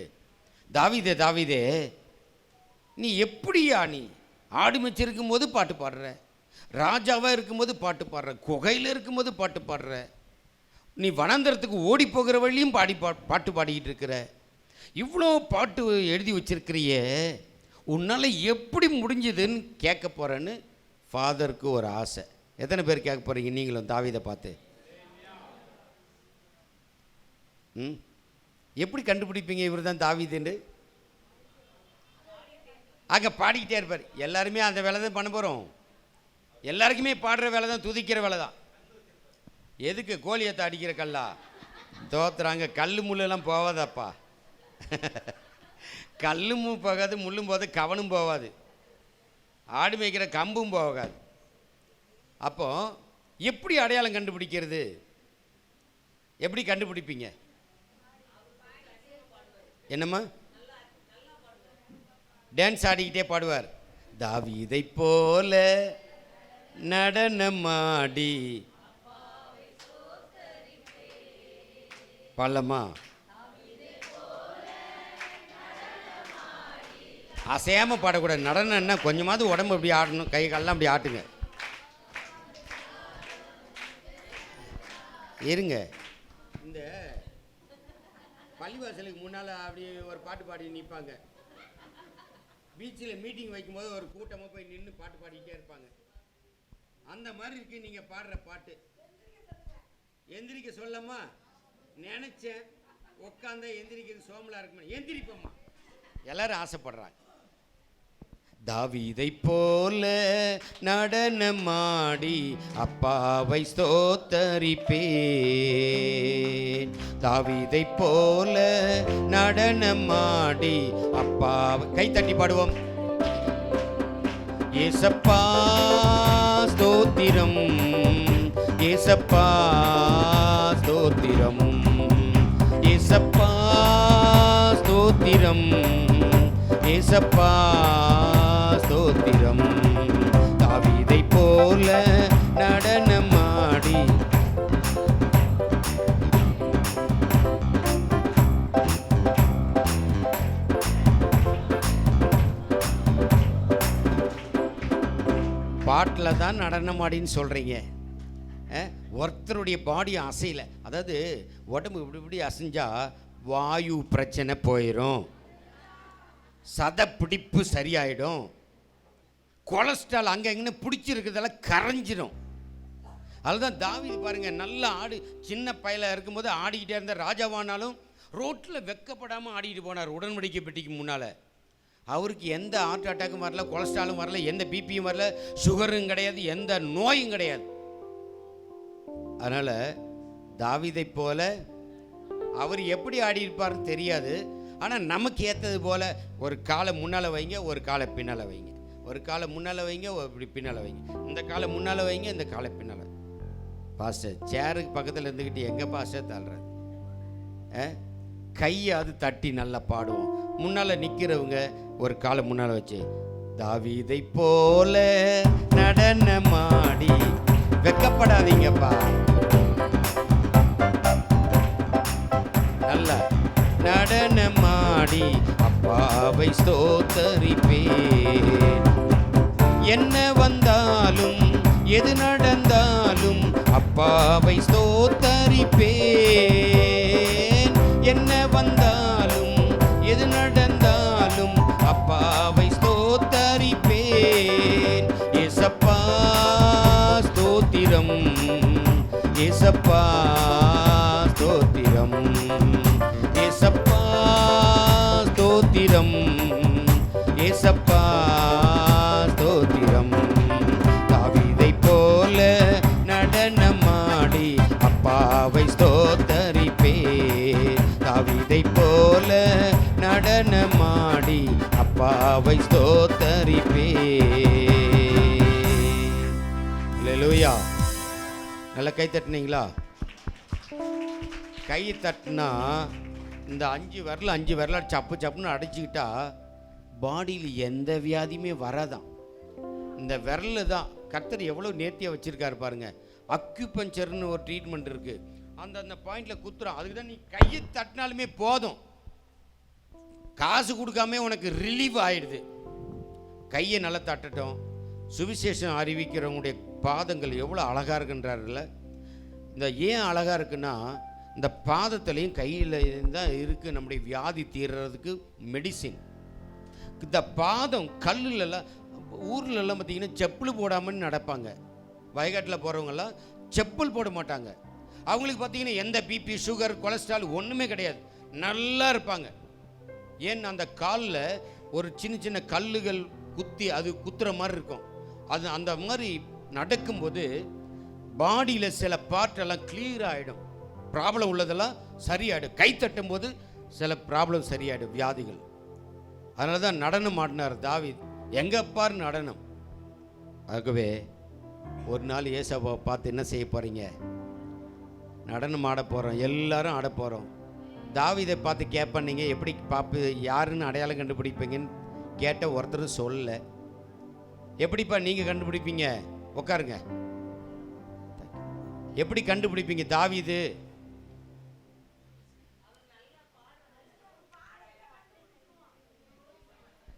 தாவீதே நீ எப்படியா, நீ ஆடு மேய்ச்சிருக்கும் போது பாட்டு பாடுற, ராஜாவாக இருக்கும்போது பாட்டு பாடுற, குகையில் இருக்கும்போது பாட்டு பாடுற, நீ வனாந்தரத்துக்கு ஓடி போகிற வழியும் பாட்டு பாடிக்கிட்டு இருக்கிற, இவ்வளோ பாட்டு எழுதி வச்சிருக்கிறியே, உன்னால் எப்படி முடிஞ்சதுன்னு கேட்க போகிறேன்னு ஃபாதருக்கு ஒரு ஆசை. எத்தனை பேர் கேட்க போகிறீங்க நீங்களும் தாவீதை பார்த்து? ம், எப்படி கண்டுபிடிப்பீங்க இவர் தான் தாவீதுன்னு? அங்கே பாடிக்கிட்டே இருப்பார். எல்லாருமே அந்த வேலை தான் பண்ண போகிறோம். எல்லாருக்குமே பாடுற வேலை தான், துதிக்கிற வேலை தான். எதுக்கு கோழியத்தை அடிக்கிற கல்லா தோத்துறாங்க? கல் முள்ளெல்லாம் போவாதாப்பா. கல்லும் போகாது, முள்ளும் போகாது, கவனும் போகாது, ஆடு மேய்க்கிற கம்பும் போகாது. அப்போ எப்படி அடையாளம் கண்டுபிடிக்கிறது? எப்படி கண்டுபிடிப்பீங்க? என்னம்மா? டான்ஸ் ஆடிக்கிட்டே பாடுவார். தாவீதை போல நடனமாடி பாடலாமா? அசையாமல் பாடக்கூடாது. நடனம்னா கொஞ்சமாவது உடம்பு அப்படி ஆடணும், கை காலெல்லாம் அப்படி ஆட்டுங்க. இருங்க, இந்த பள்ளிவாசலுக்கு முன்னால் அப்படி ஒரு பாட்டு பாடி நிற்பாங்க. பீச்சில் மீட்டிங் வைக்கும்போது ஒரு கூட்டமாக போய் நின்று பாட்டு பாடிக்கிட்டே இருப்பாங்க. அந்த மாதிரி இருக்கு நீங்கள் பாடுற பாட்டு. எந்திரிக்க சொல்லம்மா நினச்சேன், உட்காந்த எந்திரிக்கிறது சோமலா இருக்குமா? எந்திரிப்பம்மா, எல்லாரும் ஆசைப்படுறாங்க. தாவீதை போல நடனமாடி அப்பாவை ஸ்தோத்தரிப்பேன். தாவீதை போல நடனமாடி அப்பாவை கை தட்டி பாடுவோம். ஏசப்பா ஸ்தோத்திரம், ஏசப்பா ஸ்தோத்திரம், ஏசப்பா ஸ்தோத்திரம், ஏசப்பா ஸ்தோத்திரம். தாவீதை போல நடனமாடி பாட்டில் தான் நடனமாடின்னு சொல்கிறீங்க. ஒருத்தருடைய பாடி அசையலை, அதாவது உடம்பு இப்படி இப்படி அசைஞ்சா வாயு பிரச்சனை போயிடும், சதப்பிடிப்பு சரியாயிடும், கொலஸ்ட்ரால் அங்கே எங்கன்னு பிடிச்சிருக்கிறதெல்லாம் கரைஞ்சிடும். அதுதான் தாவீது பாருங்க, நல்ல ஆடு, சின்ன பயலாக இருக்கும்போது ஆடிக்கிட்டே இருந்த ராஜாவானாலும் ரோட்டில் வெக்கப்படாமல் ஆடிக்கிட்டு போனார். உடன்படிக்கை பெட்டிக்கு முன்னால் அவருக்கு எந்த ஹார்ட் அட்டாக்கும் வரல, கொலஸ்ட்ராலும் வரல, எந்த பிபியும் வரல, சுகரும் கிடையாது, எந்த நோயும் கிடையாது. அதனால் தாவீதை போல அவர் எப்படி ஆடி இருப்பார்னு தெரியாது. ஆனால் நமக்கு ஏற்றது போல் ஒரு காலை முன்னால் வைங்க, ஒரு காலை பின்னால் வைங்க, ஒரு காலை முன்னால் வைங்க, இப்படி பின்னால் வைங்க, இந்த காலை முன்னால் வைங்க, இந்த காலை பின்னால். பாஸ்டர் சேருக்கு பக்கத்தில் இருந்துக்கிட்டு எங்கே பாஸ்டர் தள்ளுறது? கையாவது தட்டி நல்லா பாடுவோம். முன்னால் நிற்கிறவங்க ஒரு காலை முன்னால் வச்சு தாவீதை போல நடனமாடி, வெக்கப்படாதீங்கப்பா, நல்லா நடனமாடி அப்பாவை ஸ்தோத்தரிப்பேன். என்ன வந்தாலும் எது நடந்தாலும் அப்பாவை ஸ்தோத்தரிப்பேன். என்ன வந்தாலும் எது நடந்தாலும் அப்பாவை ஸ்தோத்தரிப்பேன். ஏசப்பா ஸ்தோத்திரம், ஏசப்பா ஸ்தோத்திரம், ஏசப்பா ஸ்தோத்திரம், ஏசப்பா ஸ்தோத்திரம். தாவீதை போல நடனமாடி அப்பாவை ஸ்தோத்தரிப்பேன். தாவீதை போல நடனமாடி அப்பாவை ஸ்தோத்தரிப்பேன். அல்லேலூயா. நல்லா கை தட்டினீங்களா? கை தட்டினா இந்த 5 விரல சப்பு சப்புன்னு அடைச்சிக்கிட்டா பாடியில் எந்த வியாதியுமே வராதான். இந்த விரல் தான் கர்த்தர் எவ்வளோ நேர்த்தியாக வச்சுருக்காரு பாருங்க. அக்யூபஞ்சர்னு ஒரு ட்ரீட்மெண்ட் இருக்குது, அந்த பாயிண்டில் குத்துறோம். அதுக்கு தான் நீ கையை தட்டினாலுமே போதும், காசு கொடுக்காம உனக்கு ரிலீவ் ஆகிடுது. கையை நல்லா தட்டட்டும். சுவிசேஷம் அறிவிக்கிறவங்களுடைய பாதங்கள் எவ்வளோ அழகாக இருக்குன்றாருல்ல. இந்த ஏன் அழகாக இருக்குன்னா, இந்த பாதத்துலேயும் கையில் தான் இருக்குது நம்முடைய வியாதி தீர்றதுக்கு மெடிசின். இந்த பாதம் கல்லுலலாம், ஊர்லெல்லாம் பார்த்திங்கன்னா செப்பல் போடாமல் நடப்பாங்க. வயக்காட்டில் போகிறவங்கெல்லாம் செப்பல் போட மாட்டாங்க. அவங்களுக்கு பார்த்தீங்கன்னா எந்த பிபி, சுகர், கொலஸ்ட்ரால் ஒன்றுமே கிடையாது, நல்லா இருப்பாங்க. ஏன்னா அந்த காலில் ஒரு சின்ன சின்ன கல்லுகள் குத்தி அது குத்துற மாதிரி இருக்கும். அது அந்த மாதிரி நடக்கும்போது பாடியில் சில பார்ட்டெல்லாம் கிளியர் ஆகிடும், ப்ராப்ளம் உள்ளதெல்லாம் சரியாயிடும். கை தட்டும் போது சில ப்ராப்ளம் சரியாயிடும், வியாதிகள். அதனால தான் நடனம் ஆடினார் தாவீது, எங்கே பார் நடனம். ஆகவே ஒரு நாள் ஏசாவை பார்த்து என்ன செய்ய போகிறீங்க? நடனம் ஆட போகிறோம், எல்லாரும் ஆட போகிறோம். தாவீதை பார்த்து கேட்பீங்க, எப்படி பாப்பு யாருன்னு அடையாளம் கண்டுபிடிப்பீங்கன்னு கேட்ட ஒருத்தரும் சொல்லலை. எப்படிப்பா நீங்கள் கண்டுபிடிப்பீங்க? உட்காருங்க. எப்படி கண்டுபிடிப்பீங்க தாவீது?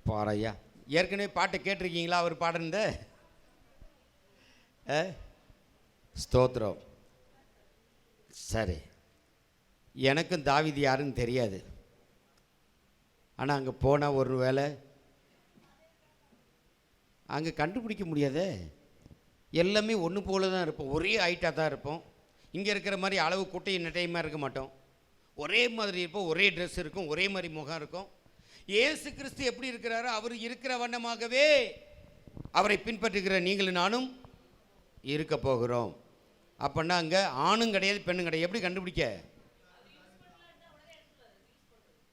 பாறையா, ஏற்கனவே பாட்டை கேட்டிருக்கீங்களா? அவர் பாடுனத ஸ்தோத்திரம். சரி, எனக்கும் தாவீது யாருன்னு தெரியாது. ஆனால் அங்கே போனால் ஒரு வேளை அங்கே கண்டுபிடிக்க முடியாதே. எல்லாமே ஒன்று போல தான் இருப்போம், ஒரே ஹைட்டாக தான் இருப்போம். இங்கே இருக்கிற மாதிரி அளவு குட்டையும் நெட்டையுமா இருக்க மாட்டோம், ஒரே மாதிரி இருப்போம், ஒரே ட்ரெஸ் இருக்கும், ஒரே மாதிரி முகம் இருக்கும். இயேசு கிறிஸ்து எப்படி இருக்கிறாரோ அவர் இருக்கிற வண்ணமாகவே அவரை பின்பற்றுகிற நீங்களும் நானும் இருக்க போகிறோம். அப்படின்னா அங்கே ஆணும் கிடையாது, பெண்ணும் கிடையாது. எப்படி கண்டுபிடிக்க?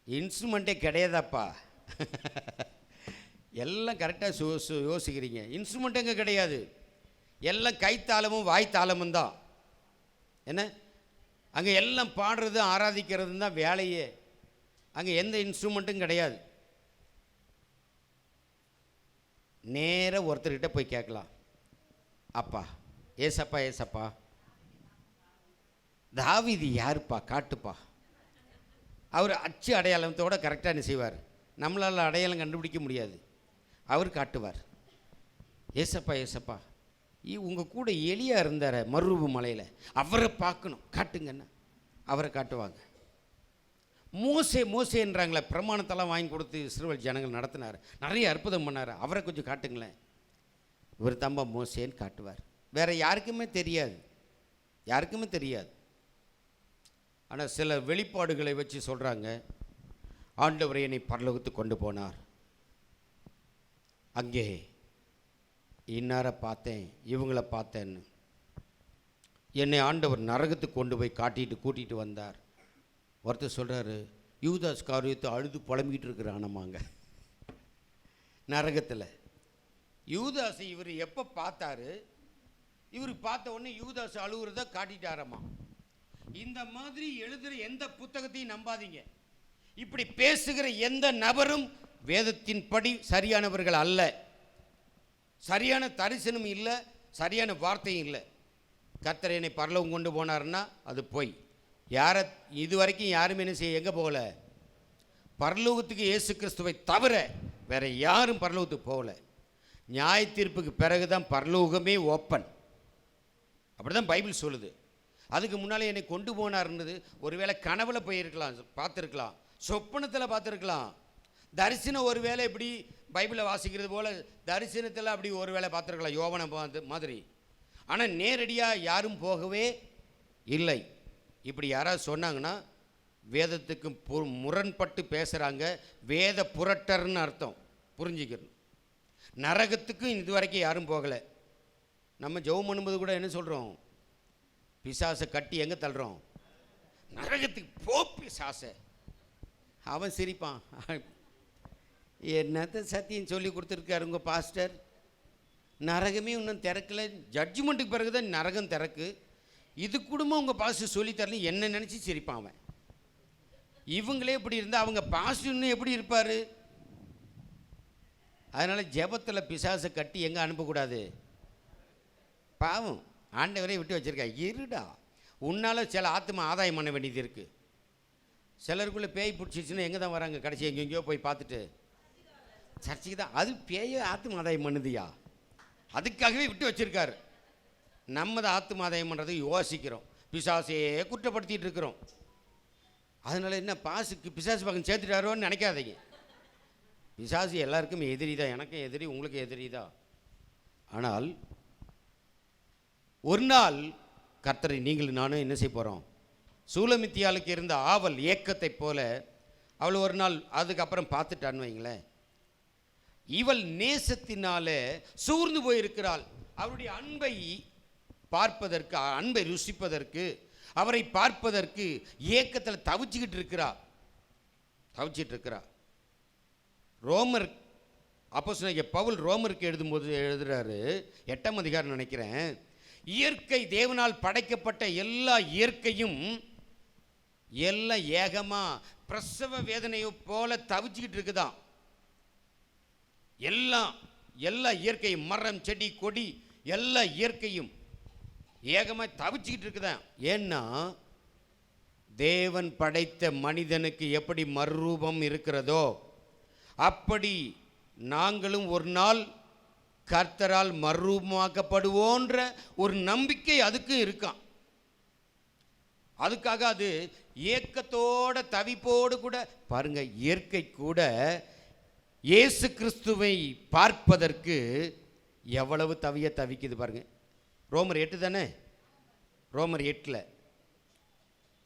இன்ஸ்ட்ருமெண்ட்டே கிடையாதாப்பா. எல்லாம் கரெக்டாக யோசிக்கிறீங்க. இன்ஸ்ட்ருமெண்ட் எங்கே கிடையாது, எல்லாம் கைத்தாளமும் வாய்த்தாளமும் தான். என்ன அங்கே எல்லாம் பாடுறது ஆராதிக்கிறது தான் வேலையே. அங்கே எந்த இன்ஸ்ட்ருமெண்ட்டும் கிடையாது. நேராக ஒருத்தர்கிட்ட போய் கேட்கலாம், அப்பா ஏசப்பா ஏசப்பா தாவீது யாருப்பா காட்டுப்பா. அவர் அச்சு அடையாளத்தோடு கரெக்டாக என்ன செய்வார், நம்மளால் அடையாளம் கண்டுபிடிக்க முடியாது, அவர் காட்டுவார். ஏசப்பா ஏசப்பா உங்கள் கூட எலியா இருந்தார் மருவு மலையில், அவரை பார்க்கணும் காட்டுங்கன்னா அவரை காட்டுவாங்க. மோசே மோசேன்றாங்களே, பிரமாணத்தெல்லாம் வாங்கி கொடுத்து இஸ்ரவேல் ஜனங்கள் நடத்தினார், நிறைய அற்புதம் பண்ணார், அவரை கொஞ்சம் காட்டுங்களேன். இவர் தம்பா மோசேன்னு காட்டுவார். வேறு யாருக்குமே தெரியாது, யாருக்குமே தெரியாது. ஆனால் சில வெளிப்பாடுகளை வச்சு சொல்கிறாங்க, ஆண்டவர் என்னை பரலோகத்துக்கு கொண்டு போனார், அங்கே இன்னாரை பார்த்தேன், இவங்கள பார்த்தேன்னு. என்னை ஆண்டவர் நரகத்துக்கு கொண்டு போய் கூட்டிகிட்டு வந்தார். ஒருத்தர் சொல்கிறாரு, யூதாஸ் காரியத்தை அழுது புலம்பிக்கிட்டு இருக்கிறானம்மாங்க நரகத்தில். யூதாஸ் இவர் எப்போ பார்த்தாரு, இவர் பார்த்த உடனே யூதாஸ் அழுகுறத காட்டிட்டாரம்மா. இந்த மாதிரி எழுதுகிற எந்த புத்தகத்தையும் நம்பாதீங்க. இப்படி பேசுகிற எந்த நபரும் வேதத்தின்படி சரியானவர்கள் அல்ல. சரியான தரிசனம் இல்லை, சரியான வார்த்தையும் இல்லை. கர்த்தர் என்னை பரலோகம் கொண்டு போனார்னா அது போய் யாரை இதுவரைக்கும் யாருமே என்ன செய்ய எங்கே போகல, பரலோகத்துக்கு இயேசு கிறிஸ்துவை தவிர வேற யாரும் பரலோகத்துக்கு போகல. நியாய தீர்ப்புக்கு பிறகு தான் பரலோகமே ஓப்பன், அப்படி தான் பைபிள் சொல்லுது. அதுக்கு முன்னாலே என்னை கொண்டு போனார்ன்றது ஒருவேளை கனவுல போயிருக்கலாம், பார்த்துருக்கலாம், சொப்பனத்தில் பார்த்துருக்கலாம், தரிசனம் ஒரு வேளை இப்படி பைபிளை வாசிக்கிறது போல் தரிசனத்தில் அப்படி ஒரு வேளை பார்த்துருக்கலாம், யோவனை மாதிரி. ஆனால் நேரடியாக யாரும் போகவே இல்லை. இப்படி யாராவது சொன்னாங்கன்னா வேதத்துக்கு முரண்பட்டு பேசுகிறாங்க, வேத புரட்டர்னு அர்த்தம், புரிஞ்சுக்கணும். நரகத்துக்கும் இது வரைக்கும் யாரும் போகலை. நம்ம ஜெபம் பண்ணும்போது கூட என்ன சொல்கிறோம், பிசாசை கட்டி எங்கே தள்ளுறோம், நரகத்துக்கு போ பிசாசை. அவன் சிரிப்பான், என்னத்த சத்தியம் சொல்லி கொடுத்துருக்காரு உங்கள் பாஸ்டர், நரகமே இன்னும் திறக்கலை, ஜட்ஜ்மெண்ட்டுக்கு பிறகு தான் நரகம் திறக்கு, இது கூடமா உங்கள் பாஸ்டர் சொல்லித்தரல, என்ன நினச்சி சிரிப்பான் அவன். இவங்களே இப்படி இருந்தால் அவங்க பாஸ்டர் இன்னும் எப்படி இருப்பார்? அதனால் ஜெபத்தில் பிசாசை கட்டி எங்கே அனுப்பக்கூடாது. பாவம் ஆண்டவரே விட்டு வச்சுருக்கா, இருடா, உன்னால் சில ஆத்மா ஆதாயம் பண்ண வேண்டியது இருக்குது. சிலருக்குள்ளே பேய் பிடிச்சிச்சுன்னா எங்கே தான் வராங்க, கடைசி எங்கெங்கேயோ போய் பார்த்துட்டு சர்ச்சைக்கு தான். அது பேய ஆத்மா ஆதாயம் பண்ணுதியா, அதுக்காகவே விட்டு வச்சுருக்காரு. நம்ம தான் ஆத்மா ஆதாயம் பண்ணுறது யோசிக்கிறோம், பிசாசையே குற்றப்படுத்திகிட்டு இருக்கிறோம். அதனால் என்ன பிசாசு பக்கம் சேர்த்துட்டாரோன்னு நினைக்காதீங்க. பிசாசு எல்லாருக்கும் எதிரி தான், எனக்கும் எதிரி, உங்களுக்கு எதிரி தான். ஆனால் ஒரு நாள் கர்த்தரை நீங்களும் நானும் என்ன செய்ய போகிறோம்? சூலமித்தியாளுக்கு இருந்த ஆவல் ஏக்கத்தை போல அவள் ஒரு நாள் அதுக்கப்புறம் பார்த்துட்டான்னு வைங்களேன், இவள் நேசத்தினாலே சூர்ந்து போயிருக்கிறாள். அவருடைய அன்பை பார்ப்பதற்கு, அன்பை ருசிப்பதற்கு, அவரை பார்ப்பதற்கு ஏக்கத்தில் தவிச்சுக்கிட்டு இருக்கிறா. ரோமர் அப்போஸ்தலனாகிய பவுல் ரோமருக்கு எழுதும்போது எழுதுறாரு, 8ஆம் அதிகாரம் நினைக்கிறேன், இயற்கை தேவனால் படைக்கப்பட்ட எல்லா இயற்கையும் எல்லாம் ஏகமா பிரசவ வேதனையை போல தவிச்சுக்கிட்டு இருக்குதான். எல்லா இயற்கையும், மரம் செடி கொடி எல்லா இயற்கையும் ஏகமாக தவிச்சுக்கிட்டு இருக்குதான். ஏன்னா தேவன் படைத்த மனிதனுக்கு எப்படி மறுரூபம் இருக்கிறதோ அப்படி நாங்களும் ஒரு நாள் கர்த்தரால் மறுரூபமாக்கப்படுவோன்ற ஒரு நம்பிக்கை அதுக்கும் இருக்கான். அதுக்காக அது ஏக்கத்தோட தவிப்போடு கூட பாருங்க, இயற்கை கூட இயேசு கிறிஸ்துவை பார்ப்பதற்கு எவ்வளவு தவிக்குது பாருங்க. ரோமர் 8 தானே, ரோமர் 8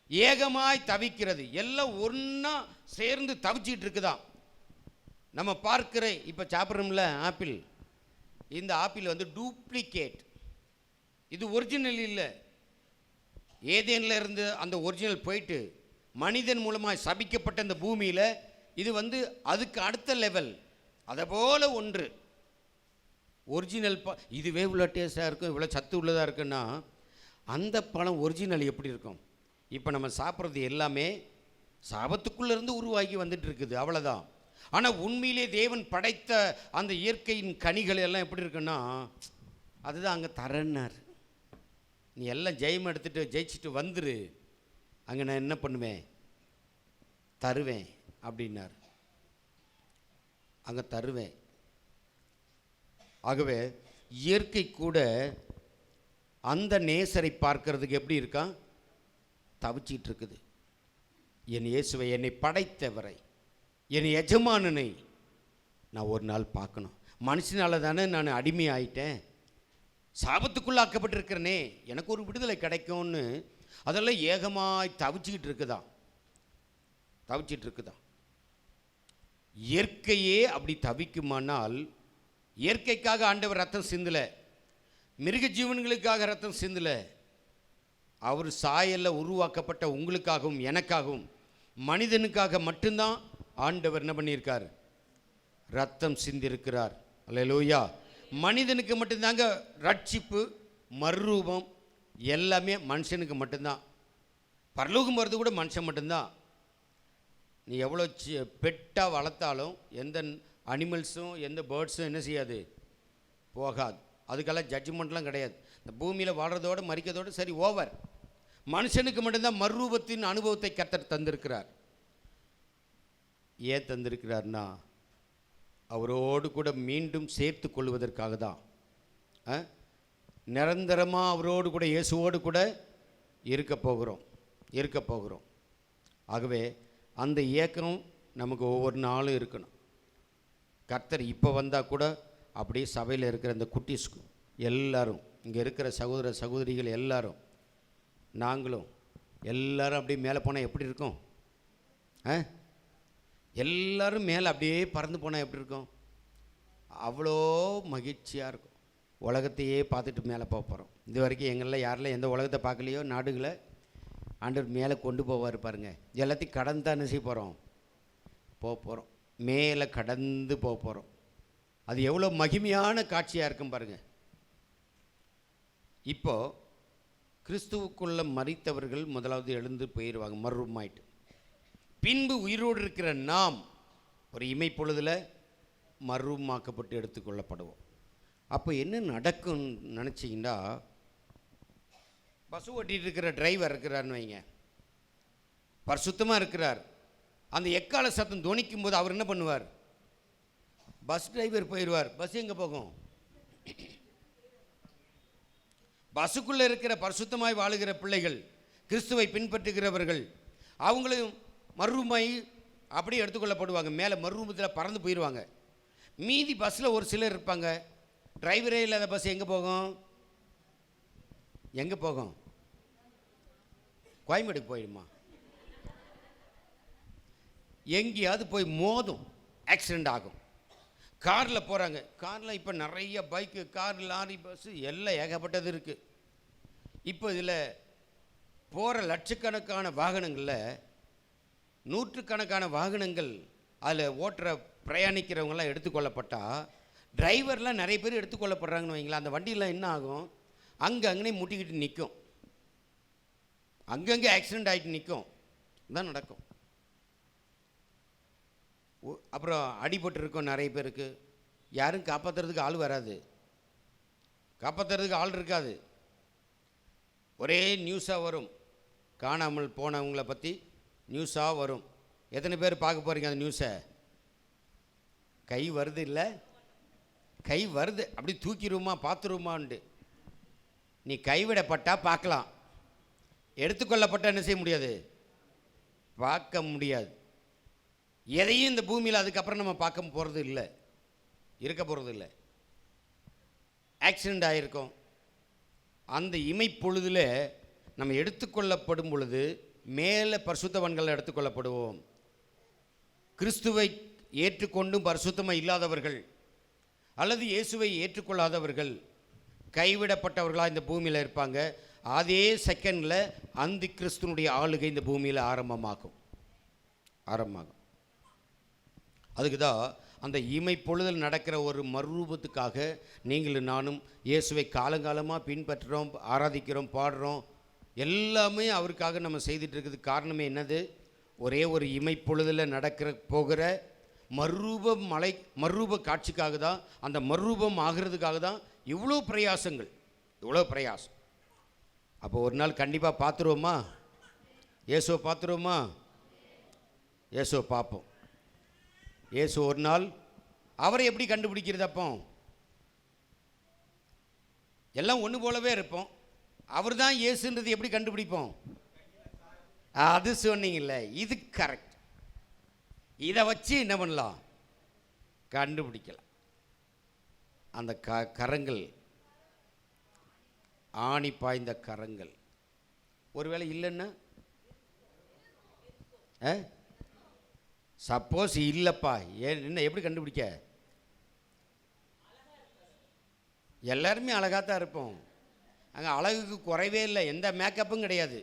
ஏகமாய் தவிக்கிறது, எல்லாம் ஒன்றா சேர்ந்து தவிச்சிட்டு இருக்குதான். நம்ம பார்க்கிற இப்போ சாப்பிட்றோம்ல ஆப்பிள், இந்த ஆப்பிள் வந்து டூப்ளிகேட், இது ஒரிஜினல் இல்லை. ஏதேனில் இருந்து அந்த ஒரிஜினல் போயிட்டு மனிதன் மூலமாக சபிக்கப்பட்ட இந்த பூமியில் இது வந்து அதுக்கு அடுத்த லெவல். அதை போல ஒன்று ஒரிஜினல் இதுவே இவ்வளோ டேஸ்டாக இருக்கும், இவ்வளோ சத்து உள்ளதாக இருக்குன்னா அந்த பழம் ஒரிஜினல் எப்படி இருக்கும்? இப்போ நம்ம சாப்பிட்றது எல்லாமே சாபத்துக்குள்ளேருந்து உருவாகி வந்துட்டு இருக்குது, அவ்வளோதான். ஆனால் உண்மையிலே தேவன் படைத்த அந்த இயற்கையின் கனிகள் எல்லாம் எப்படி இருக்குன்னா அதுதான் அங்கே தரேன்னார். நீ எல்லாம் ஜெயிச்சுட்டு வந்துரு, அங்கே நான் என்ன பண்ணுவேன், தருவேன் அப்படின்னார். அங்கே தருவேன். ஆகவே இயற்கை கூட அந்த நேசரை பார்க்கறதுக்கு எப்படி இருக்கான், தவிச்சிட்டு இருக்குது. என் இயேசுவை, என்னை படைத்தவரை, என் எஜமானனை நான் ஒரு நாள் பார்க்கணும். மனுஷனால தானே நான் அடிமை ஆயிட்டேன், சாபத்துக்குள்ளாக்கப்பட்டிருக்கிறனே, எனக்கு ஒரு விடுதலை கிடைக்கும்னு அதெல்லாம் ஏகமாய் தவிச்சிக்கிட்டு இருக்குதான். இயற்கையே அப்படி தவிக்குமானால், இயற்கைக்காக ஆண்டவர் ரத்தம் சிந்தலை, மிருக ஜீவன்களுக்காக ரத்தம் சிந்தலை, அவர் சாயல்ல உருவாக்கப்பட்ட உங்களுக்காகவும் எனக்காகவும் மனிதனுக்காக மட்டும்தான் ஆண்டவர் என்ன பண்ணியிருக்கார், ரத்தம் சிந்திருக்கிறார். அல்லேலூயா. மனிதனுக்கு மட்டும்தாங்க ரட்சிப்பு, மறுரூபம் எல்லாமே மனுஷனுக்கு மட்டும்தான். பரலோகம் வருது கூட மனுஷன் மட்டும்தான். நீ எவ்வளோ பெட்டாக வளர்த்தாலும் எந்த அனிமல்ஸும் எந்த பேர்ட்ஸும் என்ன செய்யாது, போகாது. அதுக்கெல்லாம் ஜட்ஜ்மெண்ட்லாம் கிடையாது. இந்த பூமியில் வாழ்கிறதோடு மறிக்கிறதோடு சரி, ஓவர். மனுஷனுக்கு மட்டும்தான் மறுரூபத்தின் அனுபவத்தை கர்த்தர் தந்திருக்கிறார். ஏன் தந்திருக்கிறார்னா அவரோடு கூட மீண்டும் சேர்த்து கொள்வதற்காக தான். நிரந்தரமாக அவரோடு கூட, இயேசுவோடு கூட இருக்க போகிறோம். ஆகவே அந்த ஏக்கம் நமக்கு ஒவ்வொரு நாளும் இருக்கணும். கர்த்தர் இப்போ வந்தால் கூட அப்படியே சபையில் இருக்கிற அந்த குட்டீஸ்க்கு எல்லாரும், இங்கே இருக்கிற சகோதர சகோதரிகள் எல்லாரும், நாங்களும் எல்லாரும் அப்படியே மேலே போனால் எப்படி இருக்கும்? எல்லாரும் மேலே அப்படியே பறந்து போனால் எப்படி இருக்கும்? அவ்வளோ மகிழ்ச்சியாக இருக்கும். உலகத்தையே பார்த்துட்டு மேலே போக போகிறோம். இது வரைக்கும் எங்களில் யாரெல்லாம் எந்த உலகத்தை பார்க்கலையோ நாடுகளை ஆண்டவர் மேலே கொண்டு போவார் பாருங்க. எல்லாத்தையும் கடந்து தான் என்ன செய்ய போகிறோம், மேலே கடந்து போகிறோம். அது எவ்வளோ மகிமையான காட்சியாக இருக்கும் பாருங்கள். இப்போது கிறிஸ்துவுக்குள்ள மரித்தவர்கள் முதலாவது எழுந்து போயிடுவாங்க, மறுரூபமாயிட்டு. பின்பு உயிரோடு இருக்கிற நாம் ஒரு இமைப்பொழுதில் மறுரூபமாக்கப்பட்டு எடுத்துக்கொள்ளப்படுவோம். அப்போ என்ன நடக்கும் நினச்சிங்கன்னா, பஸ் ஓட்டிகிட்டு இருக்கிற டிரைவர் இருக்கிறாருன்னு வைங்க, பரிசுத்தமாக இருக்கிறார். அந்த எக்கால சத்தம் துணிக்கும் போது அவர் என்ன பண்ணுவார், பஸ் டிரைவர் போயிடுவார். பஸ் எங்கே போகும்? பஸ்ஸுக்குள்ளே இருக்கிற பரிசுத்தமாய் வாழுகிற பிள்ளைகள், கிறிஸ்துவை பின்பற்றுகிறவர்கள், அவங்களையும் மறுரூபமாய் அப்படியே எடுத்துக்கொள்ளப்படுவாங்க. மேலே மறுரூபத்தில் பறந்து போயிடுவாங்க. மீதி பஸ்ஸில் ஒரு சிலர் இருப்பாங்க. டிரைவரே இல்லாத பஸ் எங்கே போகும்? கோயம்பேடுக்கு போயிடுமா, எங்கேயாவது போய் மோதும், ஆக்சிடெண்ட் ஆகும். காரில் போகிறாங்க, காரில் இப்போ நிறைய பைக்கு, கார், லாரி, பஸ்ஸு எல்லாம் ஏகப்பட்டது இருக்குது. இப்போ இதில் போகிற லட்சக்கணக்கான வாகனங்களில் நூற்றுக்கணக்கான வாகனங்கள் அதில் ஓட்டுற பிரயாணிக்கிறவங்களாம் எடுத்துக்கொள்ளப்பட்டால், டிரைவர்லாம் நிறைய பேர் எடுத்துக்கொள்ளப்படுறாங்கன்னு வைங்களா, அந்த வண்டியெலாம் என்ன ஆகும், அங்கங்கே முட்டிக்கிட்டு நிற்கும், அங்கங்கே ஆக்சிடெண்ட் ஆகிட்டு நிற்கும், தான் நடக்கும். அப்புறம் அடிபட்டு இருக்கும் நிறைய பேருக்கு, யாரும் காப்பாற்றுறதுக்கு ஆள் வராது, காப்பாற்றுறதுக்கு ஆள் இருக்காது. ஒரே நியூஸாக வரும், காணாமல் போனவங்கள பற்றி நியூஸாக வரும். எத்தனை பேர் பார்க்க போகிறீங்க அந்த நியூஸை? கை வருது இல்லை, கை வருது, அப்படி தூக்கிடுமா பார்த்துருமான்ட்டு. நீ கைவிடப்பட்டா பார்க்கலாம், எடுத்துக்கொள்ளப்பட்டால் என்ன செய்ய முடியாது, பார்க்க முடியாது. எதையும் இந்த பூமியில் அதுக்கப்புறம் நம்ம பார்க்க போகிறது இல்லை, இருக்க போகிறது இல்லை. ஆக்சிடெண்ட் ஆகிருக்கோம், அந்த இமைப்பொழுதில் நம்ம எடுத்துக்கொள்ளப்படும் பொழுது மேலே பரிசுத்தவான்கள் எடுத்துக்கொள்ளப்படுவோம். கிறிஸ்துவை ஏற்றுக்கொண்டும் பரிசுத்தமாக இல்லாதவர்கள் அல்லது இயேசுவை ஏற்றுக்கொள்ளாதவர்கள் கைவிடப்பட்டவர்களாக இந்த பூமியில் இருப்பாங்க. அதே செகண்டில் அந்த கிறிஸ்துனுடைய ஆளுகை இந்த பூமியில் ஆரம்பமாகும். அதுக்கு தான் அந்த இமைப்பொழுதில் நடக்கிற ஒரு மறுரூபத்துக்காக நீங்களும் நானும் இயேசுவை காலங்காலமாக பின்பற்றுறோம், ஆராதிக்கிறோம், பாடுறோம். எல்லாமே அவருக்காக நம்ம செய்துட்டு இருக்கிறது காரணமே என்னது? ஒரே ஒரு இமைப்பொழுதில் போகிற மறுரூப காட்சிக்காக தான், அந்த மறுரூபம் ஆகிறதுக்காக தான் இவ்வளோ பிரயாசங்கள், இவ்வளோ பிரயாசம். அப்போ ஒரு நாள் கண்டிப்பாக பார்த்துருவோமா? இயேசுவை பார்த்துருவோமா? இயேசுவை பார்ப்போம். இயேசு ஒரு நாள், அவரை எப்படி கண்டுபிடிக்கிறது? அப்போ எல்லாம் ஒன்று போலவே இருப்போம், அவர் தான் இயேசுன்றது எப்படி கண்டுபிடிப்போம்? அது சொன்னீங்கல்ல, இது கரெக்ட். இதை வச்சு என்ன பண்ணலாம்? கண்டுபிடிக்கலாம். அந்த கரங்கள், ஆணி பாய்ந்த கரங்கள். ஒருவேளை இல்லைன்னா, சப்போஸ் இல்லைப்பா, என்ன எப்படி கண்டுபிடிக்க? எல்லாருமே அழகாக தான் இருப்போம், அங்கே அழகுக்கு குறைவே இல்லை, எந்த மேக்கப்பும் கிடையாது.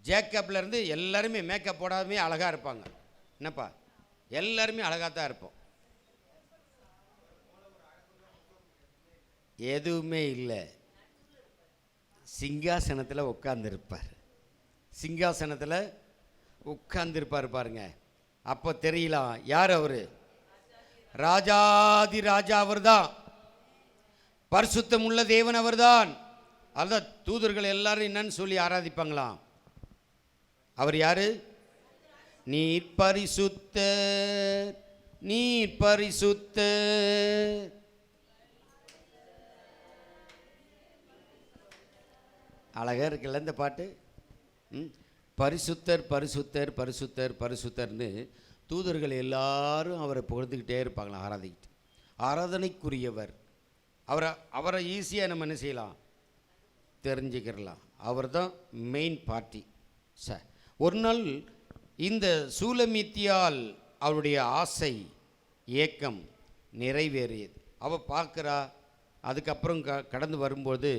ஜேக்கப்லேருந்து எல்லாருமே மேக்கப் போடாமே அழகாக இருப்பாங்க. என்னப்பா, எல்லாருமே அழகாக தான் இருப்போம். எதுவுமே இல்லை, சிங்காசனத்தில் உட்கார்ந்துருப்பார். சிங்காசனத்தில் உட்கார்ந்துருப்பார் பாருங்க. அப்போ தெரியலாம் யார் அவர்? ராஜாதி ராஜா அவர் தான், பரிசுத்தம் உள்ள தேவன் அவர் தான். அதுதான் தூதர்கள் எல்லாரும் என்னன்னு சொல்லி ஆராதிப்பாங்களாம். அவர் யாரு? நீர் பரிசுத்தர், நீர் பரிசுத்தர். அழகாக இருக்குல்ல இந்த பாட்டு? பரிசுத்தர் பரிசுத்தர் பரிசுத்தர் பரிசுத்தர்னு தூதர்கள் எல்லாரும் அவரை புகழ்ந்துக்கிட்டே இருப்பாங்களாம், ஆராதிக்கிட்டு. ஆராதனைக்குரியவர் அவரை ஈஸியாக நம்ம என்ன செய்யலாம்? தெரிஞ்சுக்கிறலாம். அவர் தான் மெயின் பார்ட்டி. சார் ஒரு நாள் இந்த சூலமித்தியால் அவருடைய ஆசை ஏக்கம் நிறைவேறியது. அவள் பார்க்குறா. அதுக்கப்புறம் கடந்து வரும்போது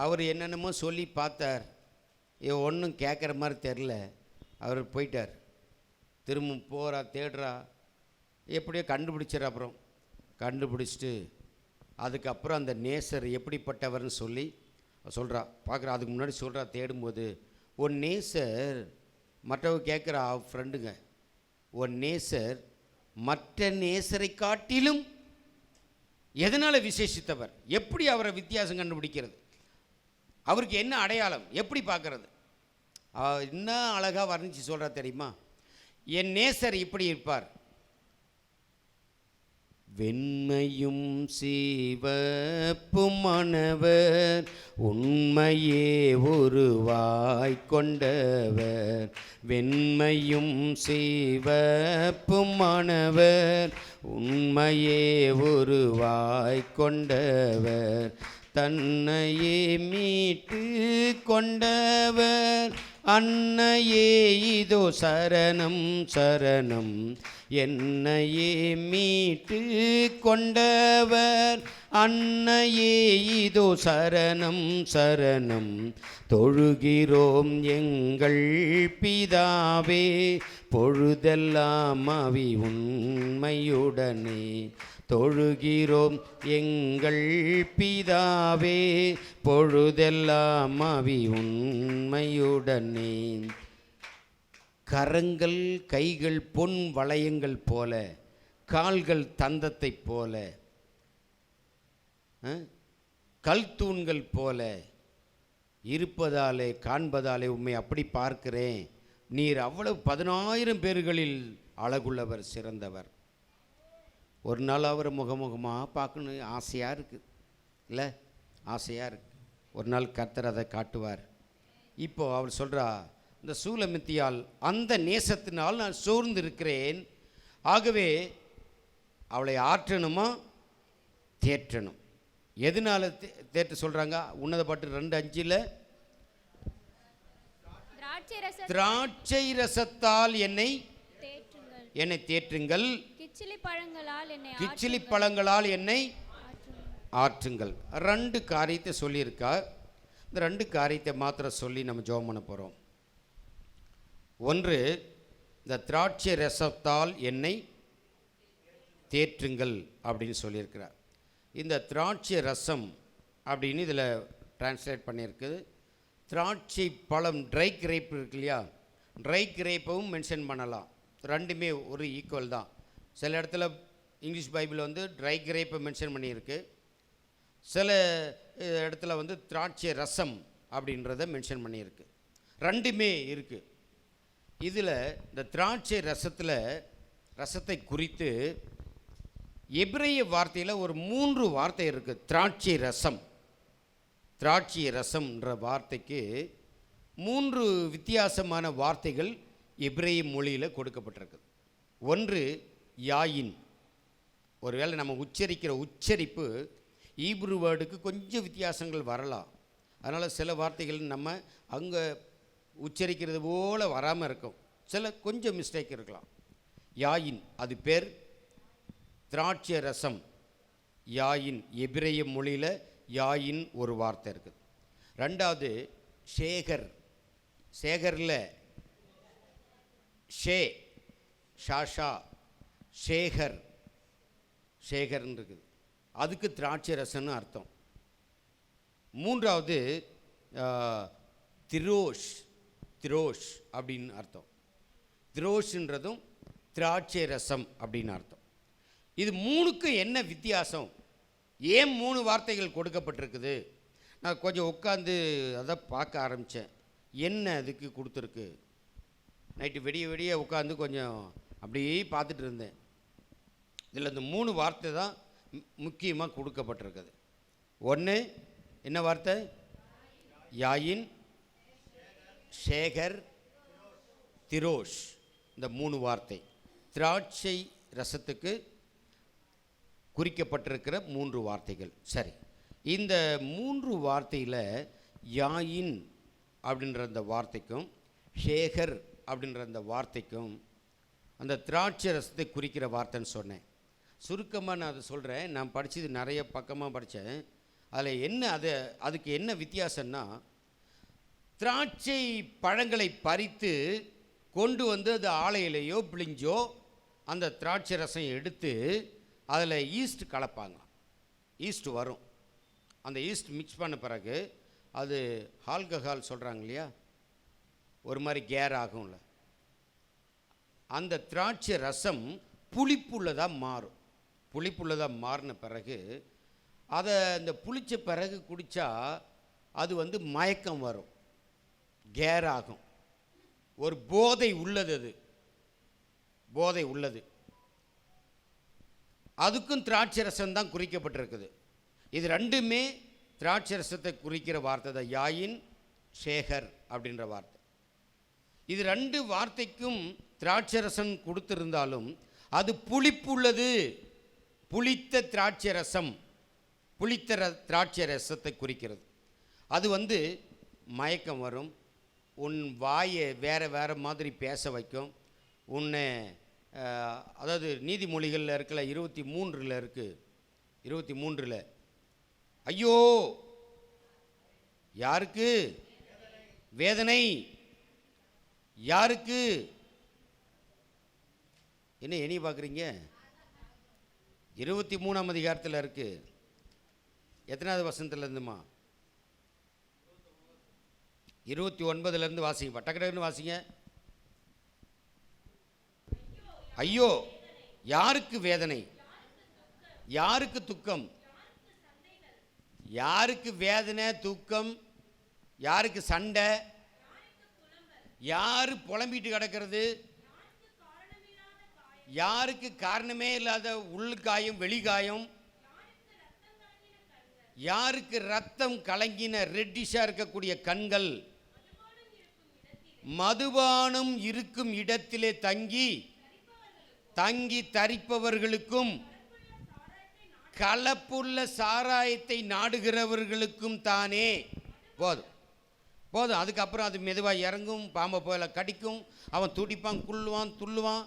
அவர் என்னென்னமோ சொல்லி பார்த்தார், ஒன்றும் கேட்குற மாதிரி தெரில. அவர் போயிட்டார். திரும்ப போகிறா, தேடுறா, எப்படியோ கண்டுபிடிச்சார். அப்புறம் கண்டுபிடிச்சிட்டு அதுக்கப்புறம் அந்த நேசர் எப்படிப்பட்டவர்னு சொல்லி சொல்கிறா, பார்க்குறா. அதுக்கு முன்னாடி சொல்கிறா, தேடும்போது ஒரு நேசர், மற்றவங்க கேட்குறா ஃப்ரெண்டுங்க, ஒரு நேசர் மற்ற நேசரை காட்டிலும் எதனால் விசேஷித்தவர்? எப்படி அவரை வித்தியாசம் கண்டுபிடிக்கிறது? அவருக்கு என்ன அடையாளம்? எப்படி பார்க்கறது? என்ன அழகாக வர்ணிச்சு சொல்கிறா தெரியுமா? என் நேசர் இப்படி இருப்பார், வெண்மையும் சிவப்புமானவர், உண்மையே உருவாய் கொண்டவர். வெண்மையும் சிவப்புமானவர், உண்மையே உருவாய் கொண்டவர். தன்னையே மீட்டு கொண்டவர் அன்னையே இதோ சரணம் சரணம். என்னையே மீட்டு கொண்டவர் அன்னையே இதோ சரணம் சரணம். தொழுகிறோம் எங்கள் பிதாவே பொழுதெல்லாம் ஆவி உண்மையுடனே. தொழுகிறோம் எங்கள் பிதாவே பொழுதெல்லாம் ஆவி உண்மையுடனே. கரங்கள் கைகள் பொன் வளையங்கள் போல, கால்கள் தந்தத்தைப் போல, கல்தூண்கள் போல இருப்பதாலே காண்பதாலே உம்மை அப்படி பார்க்கிறேன். நீர் அவ்வளவு 10,000 பேர்களில் அழகுள்ளவர், சிறந்தவர். ஒரு நாள் அவரை முகமுகமாக பார்க்கணும் ஆசையாக இருக்குது இல்லை? ஆசையாக இருக்குது. ஒரு நாள் கர்த்தர் அதை காட்டுவார். இப்போது அவர் சொல்கிறா, இந்த சூலமித்தியால் அந்த நேசத்தினால் நான் சோர்ந்து இருக்கிறேன். ஆகவே அவளை ஆற்றணுமா தேற்றணும். எதனால தேற்ற சொல்கிறாங்க? உன்னத பாட்டு 2:5 திராட்சை ரசத்தால் என்னை தேற்றுங்கள், கிச்சிலி பழங்களால் என்னை ஆற்றுங்கள். 2 காரியத்தை சொல்லியிருக்கா. இந்த 2 காரியத்தை மாத்திரம் சொல்லி நம்ம ஜெபம் பண்ண போகிறோம். ஒன்று, இந்த திராட்சை ரசத்தால் என்னை தேற்றுங்கள் அப்படின்னு சொல்லியிருக்கிறார். இந்த திராட்சை ரசம் அப்படின்னு இதில் டிரான்ஸ்லேட் பண்ணியிருக்குது. திராட்சை பழம், ட்ரை கிரேப் இருக்கு இல்லையா, ட்ரை கிரேப்பவும் மென்ஷன் பண்ணலாம். ரெண்டுமே ஒரு ஈக்குவல் தான். சில இடத்துல இங்கிலீஷ் பைபிள் வந்து ட்ரை கிரேப்பை மென்ஷன் பண்ணியிருக்கு, சில இடத்துல வந்து திராட்சை ரசம் அப்படின்றத மென்ஷன் பண்ணியிருக்கு. ரெண்டுமே இருக்குது. இதில் இந்த திராட்சை ரசத்தை குறித்து எபிரேய வார்த்தையில் ஒரு 3 வார்த்தை இருக்குது. திராட்சை ரசம்ன்ற வார்த்தைக்கு 3 வித்தியாசமான வார்த்தைகள் எபிரேய மொழியில் கொடுக்கப்பட்டிருக்கு. ஒன்று யாயின். ஒருவேளை நம்ம உச்சரிக்கிற உச்சரிப்பு ஈப்ரு வேர்டுக்கு கொஞ்சம் வித்தியாசங்கள் வரலாம். அதனால் சில வார்த்தைகள் நம்ம அங்கே உச்சரிக்கிறது போல் வராமல் இருக்கும், சில கொஞ்சம் மிஸ்டேக் இருக்கலாம். யாயின், அது பேர் திராட்சை ரசம். யாயின், எபிரேய மொழியில் யாயின் ஒரு வார்த்தை இருக்குது. ரெண்டாவது சேகரில் ஷாஷா சேகர்ன்னு இருக்குது, அதுக்கு திராட்சை ரசம்னு அர்த்தம். மூன்றாவது திரோஷ் அப்படின்னு அர்த்தம். திரோஷ்ன்றதும் திராட்சை ரசம் அப்படின்னு அர்த்தம். இது 3க்கு என்ன வித்தியாசம்? ஏன் 3 வார்த்தைகள் கொடுக்கப்பட்டிருக்குது? நான் கொஞ்சம் உட்காந்து அதை பார்க்க ஆரம்பித்தேன், என்ன அதுக்கு கொடுத்துருக்கு. நைட்டு விடிய உட்காந்து கொஞ்சம் அப்படியே பார்த்துட்டு இருந்தேன். இதில் இந்த 3 வார்த்தை தான் முக்கியமாக கொடுக்கப்பட்டிருக்குது. ஒன்று என்ன வார்த்தை? யாயின், சேகர், திரோஷ். இந்த 3 வார்த்தை திராட்சை ரசத்துக்கு குறிக்கப்பட்டிருக்கிற 3 வார்த்தைகள். சரி, இந்த 3 வார்த்தையில் யாயின் அப்படின்ற அந்த வார்த்தைக்கும் சேகர் அப்படின்ற அந்த வார்த்தைக்கும் அந்த திராட்சை ரசத்தை குறிக்கிற வார்த்தைன்னு சொன்னேன். சுருக்கமாக நான் அதை சொல்கிறேன். நான் படித்தது நிறைய பக்கமாக படித்தேன். அதில் அதுக்கு என்ன வித்தியாசம்னா, திராட்சை பழங்களை பறித்து கொண்டு வந்து அது ஆலையிலையோ பிழிஞ்சோ அந்த திராட்சை ரசம் எடுத்து அதில் ஈஸ்ட் கலப்பாங்க. ஈஸ்ட் வரும். அந்த ஈஸ்ட் மிக்ஸ் பண்ண பிறகு அது ஆல்கஹால் சொல்கிறாங்க இல்லையா, ஒரு மாதிரி கேர் ஆகும்ல, அந்த திராட்சை ரசம் புளிப்புள்ளதாக மாறும். புளிப்புள்ளதாக மாறின பிறகு அதை அந்த புளிச்ச பிறகு குடித்தா அது வந்து மயக்கம் வரும், கேர் ஆகும், ஒரு போதை உள்ளது. அது போதை உள்ளது. அதுக்கும் திராட்சை ரசம் தான் குறிக்கப்பட்டிருக்குது. இது ரெண்டுமே திராட்சை ரசத்தை குறிக்கிற வார்த்தை தான், யாயின், சேகர் அப்படின்ற வார்த்தை. இது 2 வார்த்தைக்கும் திராட்சை ரசம் கொடுத்திருந்தாலும் அது புளிப்புள்ளது, புளித்த திராட்சை ரசம் புளித்த திராட்சை ரசத்தை குறிக்கிறது. அது மயக்கம் வரும், உன் வாயை வேறு மாதிரி பேச வைக்கும். உன்னை அதாவது நீதிமொழிகளில் இருக்கல 23 இருக்குது. 23 ஐயோ யாருக்கு வேதனை, யாருக்கு என்ன எண்ணி பார்க்குறீங்க? 23ஆம் அதிகாரத்தில் இருக்குது. எத்தனாவது வசனத்தில் இருந்துமா? 29 வாசிங்கப்பா, டக்கு டக்குன்னு வாசிங்க. ஐயோ யாருக்கு வேதனை, யாருக்கு துக்கம், யாருக்கு வேதனை துக்கம், யாருக்கு சண்டை, யாரு புலம்பிட்டு கிடக்கிறது, யாருக்கு காரணமே இல்லாத உள்காயம் வெளிகாயம், யாருக்கு ரத்தம் கலங்கின ரெட்டிஷா இருக்கக்கூடிய கண்கள், மதுபானம் இருக்கும் இடத்திலே தங்கி தரிப்பவர்களுக்கும் கலப்புள்ள சாராயத்தை நாடுகிறவர்களுக்கும் தானே. போதும் போதும். அதுக்கப்புறம் அது மெதுவாக இறங்கும், பாம்பை போல கடிக்கும், அவன் துடிப்பான், குள்ளுவான், துள்ளுவான்,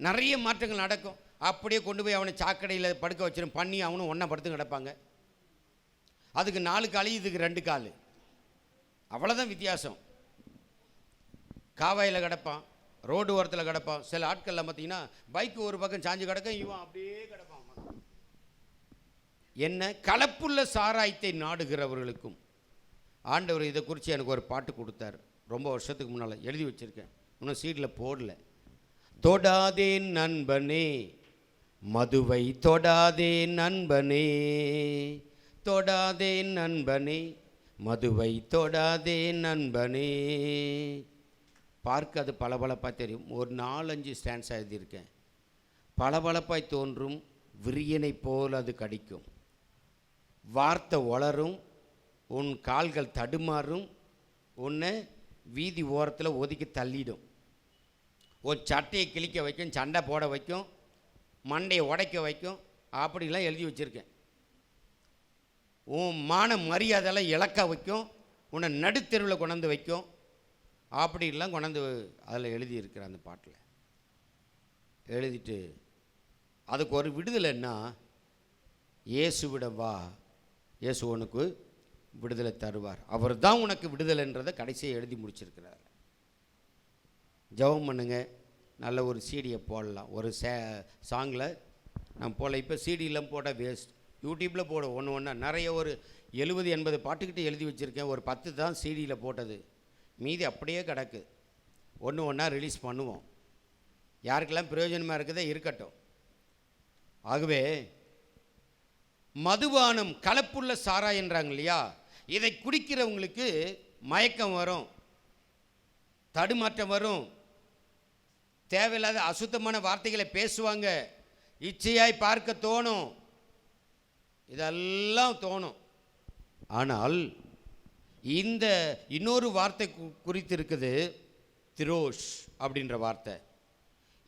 நிறைய மாற்றங்கள் நடக்கும். அப்படியே கொண்டு போய் அவனை சாக்கடையில் படுக்க வச்சிடும், பண்ணி அவனும் ஒன்றா படுத்து கிடப்பாங்க. அதுக்கு 4 காலு, இதுக்கு 2 காலு, அவ்வளோதான் வித்தியாசம். காவாயில் கிடப்பான், ரோடு ஓரத்தில் கிடப்பான். சில ஆட்கள்லாம் பார்த்தீங்கன்னா பைக்கு ஒரு பக்கம் சாஞ்சு கிடக்க, இவன் அப்படியே கிடப்பான். என்ன கலப்புள்ள சாராயத்தை நாடுகிறவர்களுக்கும். ஆண்டவர் இதை குறித்து எனக்கு ஒரு பாட்டு கொடுத்தார், ரொம்ப வருஷத்துக்கு முன்னால் எழுதி வச்சுருக்கேன், இன்னும் சீட்டில் போடல. தொடாதே நண்பனே மதுவை, தொடாதே நண்பனே, தொடாதே நண்பனே மதுவை, தொடாதே நண்பனே. பார்க்க அது பளபளப்பாக தெரியும். ஒரு 4-5 ஸ்டாண்ட்ஸ் எழுதியிருக்கேன். பளபளப்பாய் தோன்றும், விரியனை போல் அது கடிக்கும், வார்த்தை வளரும், உன் கால்கள் தடுமாறும், உன்னை வீதி ஓரத்தில் ஒதுக்கி தள்ளிடும், உன் சட்டையை கிழிக்க வைக்கும், சண்டை போட வைக்கும், மண்டையை உடைக்க வைக்கும். அப்படிலாம் எழுதி வச்சுருக்கேன். உன் மான மரியாதையெல்லாம் இழக்க வைக்கும், உன்னை நடுத்தெருவில் கொண்டாந்து வைக்கும். அப்படிலாம் கொண்டாந்து அதில் எழுதியிருக்கிற அந்த பாட்டில் எழுதிட்டு அதுக்கு ஒரு விடுதலைன்னா, இயேசுவிடம் வா, இயேசு உனக்கு விடுதலை தருவார், அவர் தான் உனக்கு விடுதலைன்றதை கடைசியை எழுதி முடிச்சிருக்கிறார். ஜெபம் பண்ணுங்க. நல்ல ஒரு சீடியை போடலாம், ஒரு சாங்கில் நான் போடல. இப்போ சீடியெலாம் போட வேஸ்ட், யூடியூப்பில் போட ஒன்று நிறைய ஒரு 70-80 பாட்டுக்கிட்ட எழுதி வச்சுருக்கேன். ஒரு 10 தான் சீடியில் போட்டது, மீதி அப்படியே கிடக்கு. ஒன்றா ரிலீஸ் பண்ணுவோம். யாருக்கெல்லாம் பிரயோஜனமாக இருக்குதோ இருக்கட்டும். ஆகவே மதுபானம் கலப்புள்ள சாராயன்றாங்க இல்லையா, இதை குடிக்கிறவங்களுக்கு மயக்கம் வரும், தடுமாற்றம் வரும், தேவையில்லாத அசுத்தமான வார்த்தைகளை பேசுவாங்க, இச்சையாய் பார்க்க தோணும், இதெல்லாம் தோணும். ஆனால் இந்த இன்னொரு வார்த்தை குறித்து இருக்குது, திரோஷ் அப்படின்ற வார்த்தை.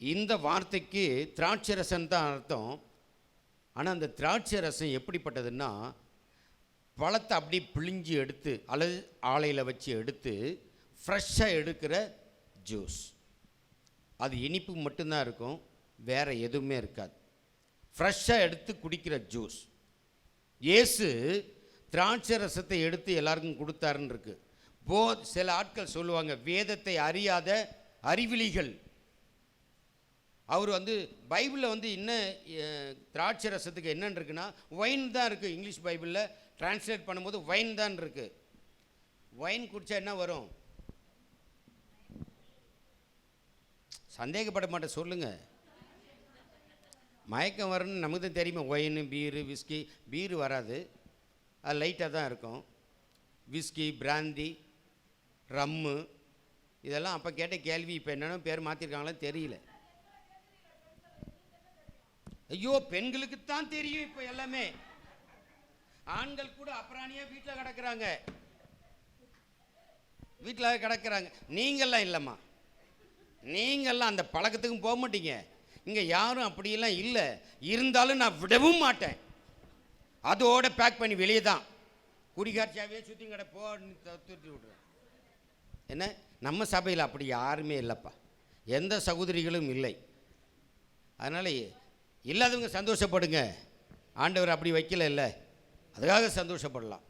இந்த வார்த்தைக்கு திராட்சை ரசம் தான் அர்த்தம். ஆனால் அந்த திராட்சை ரசம் எப்படிப்பட்டதுன்னா, பழத்தை அப்படி பிழிஞ்சு எடுத்து அல்லது ஆலையில் வச்சு எடுத்து ஃப்ரெஷ்ஷாக எடுக்கிற ஜூஸ். அது இனிப்பு மட்டும்தான் இருக்கும், வேறு எதுவுமே இருக்காது. ஃப்ரெஷ்ஷாக எடுத்து குடிக்கிற ஜூஸ். இயேசு திராட்சை ரசத்தை எடுத்து எல்லாருக்கும் கொடுத்தாருன்னு இருக்கு. சில ஆட்கள் சொல்லுவாங்க, வேதத்தை அறியாத அறிவிலிகள். அவர் பைபிளில் இன்னும் திராட்சை ரசத்துக்கு என்னன்னு இருக்குன்னா ஒயின் தான் இருக்குது. இங்கிலீஷ் பைபிளில் டிரான்ஸ்லேட் பண்ணும்போது ஒயின் தான் இருக்குது. ஒயின் குடித்தா என்ன வரும்? சந்தேகப்பட மாட்டேன், சொல்லுங்கள். மயக்கம் வரும்னு நமக்கு தான் தெரியுமா. Wine, beer, whisky. பீரு வராது, அது லைட்டாக தான் இருக்கும். விஸ்கி, பிராந்தி, ரம்மு, இதெல்லாம் அப்போ கேட்ட கேள்வி. இப்போ என்னென்ன பேர் மாற்றிருக்காங்களோ தெரியல. ஐயோ, பெண்களுக்குத்தான் தெரியும் இப்போ எல்லாமே. ஆண்கள் கூட அப்புறாணியாக வீட்டில் கிடக்கிறாங்க, வீட்டில் கிடக்கிறாங்க. நீங்கள்லாம் இல்லைம்மா, நீங்கள்லாம் அந்த பழக்கத்துக்கும் போக மாட்டீங்க. இங்கே யாரும் அப்படியெல்லாம் இல்லை. இருந்தாலும் நான் விடவும் மாட்டேன். அதோட பேக் பண்ணி வெளியே தான் குடிகாட்சியாகவே சுற்றி கிடப்போ தூத்தி விட்றேன். என்ன நம்ம சபையில் அப்படி யாருமே இல்லைப்பா, எந்த சகோதரிகளும் இல்லை. அதனால் இல்லாதவங்க சந்தோஷப்படுங்க, ஆண்டவர் அப்படி வைக்கல இல்லை, அதுக்காக சந்தோஷப்படலாம்.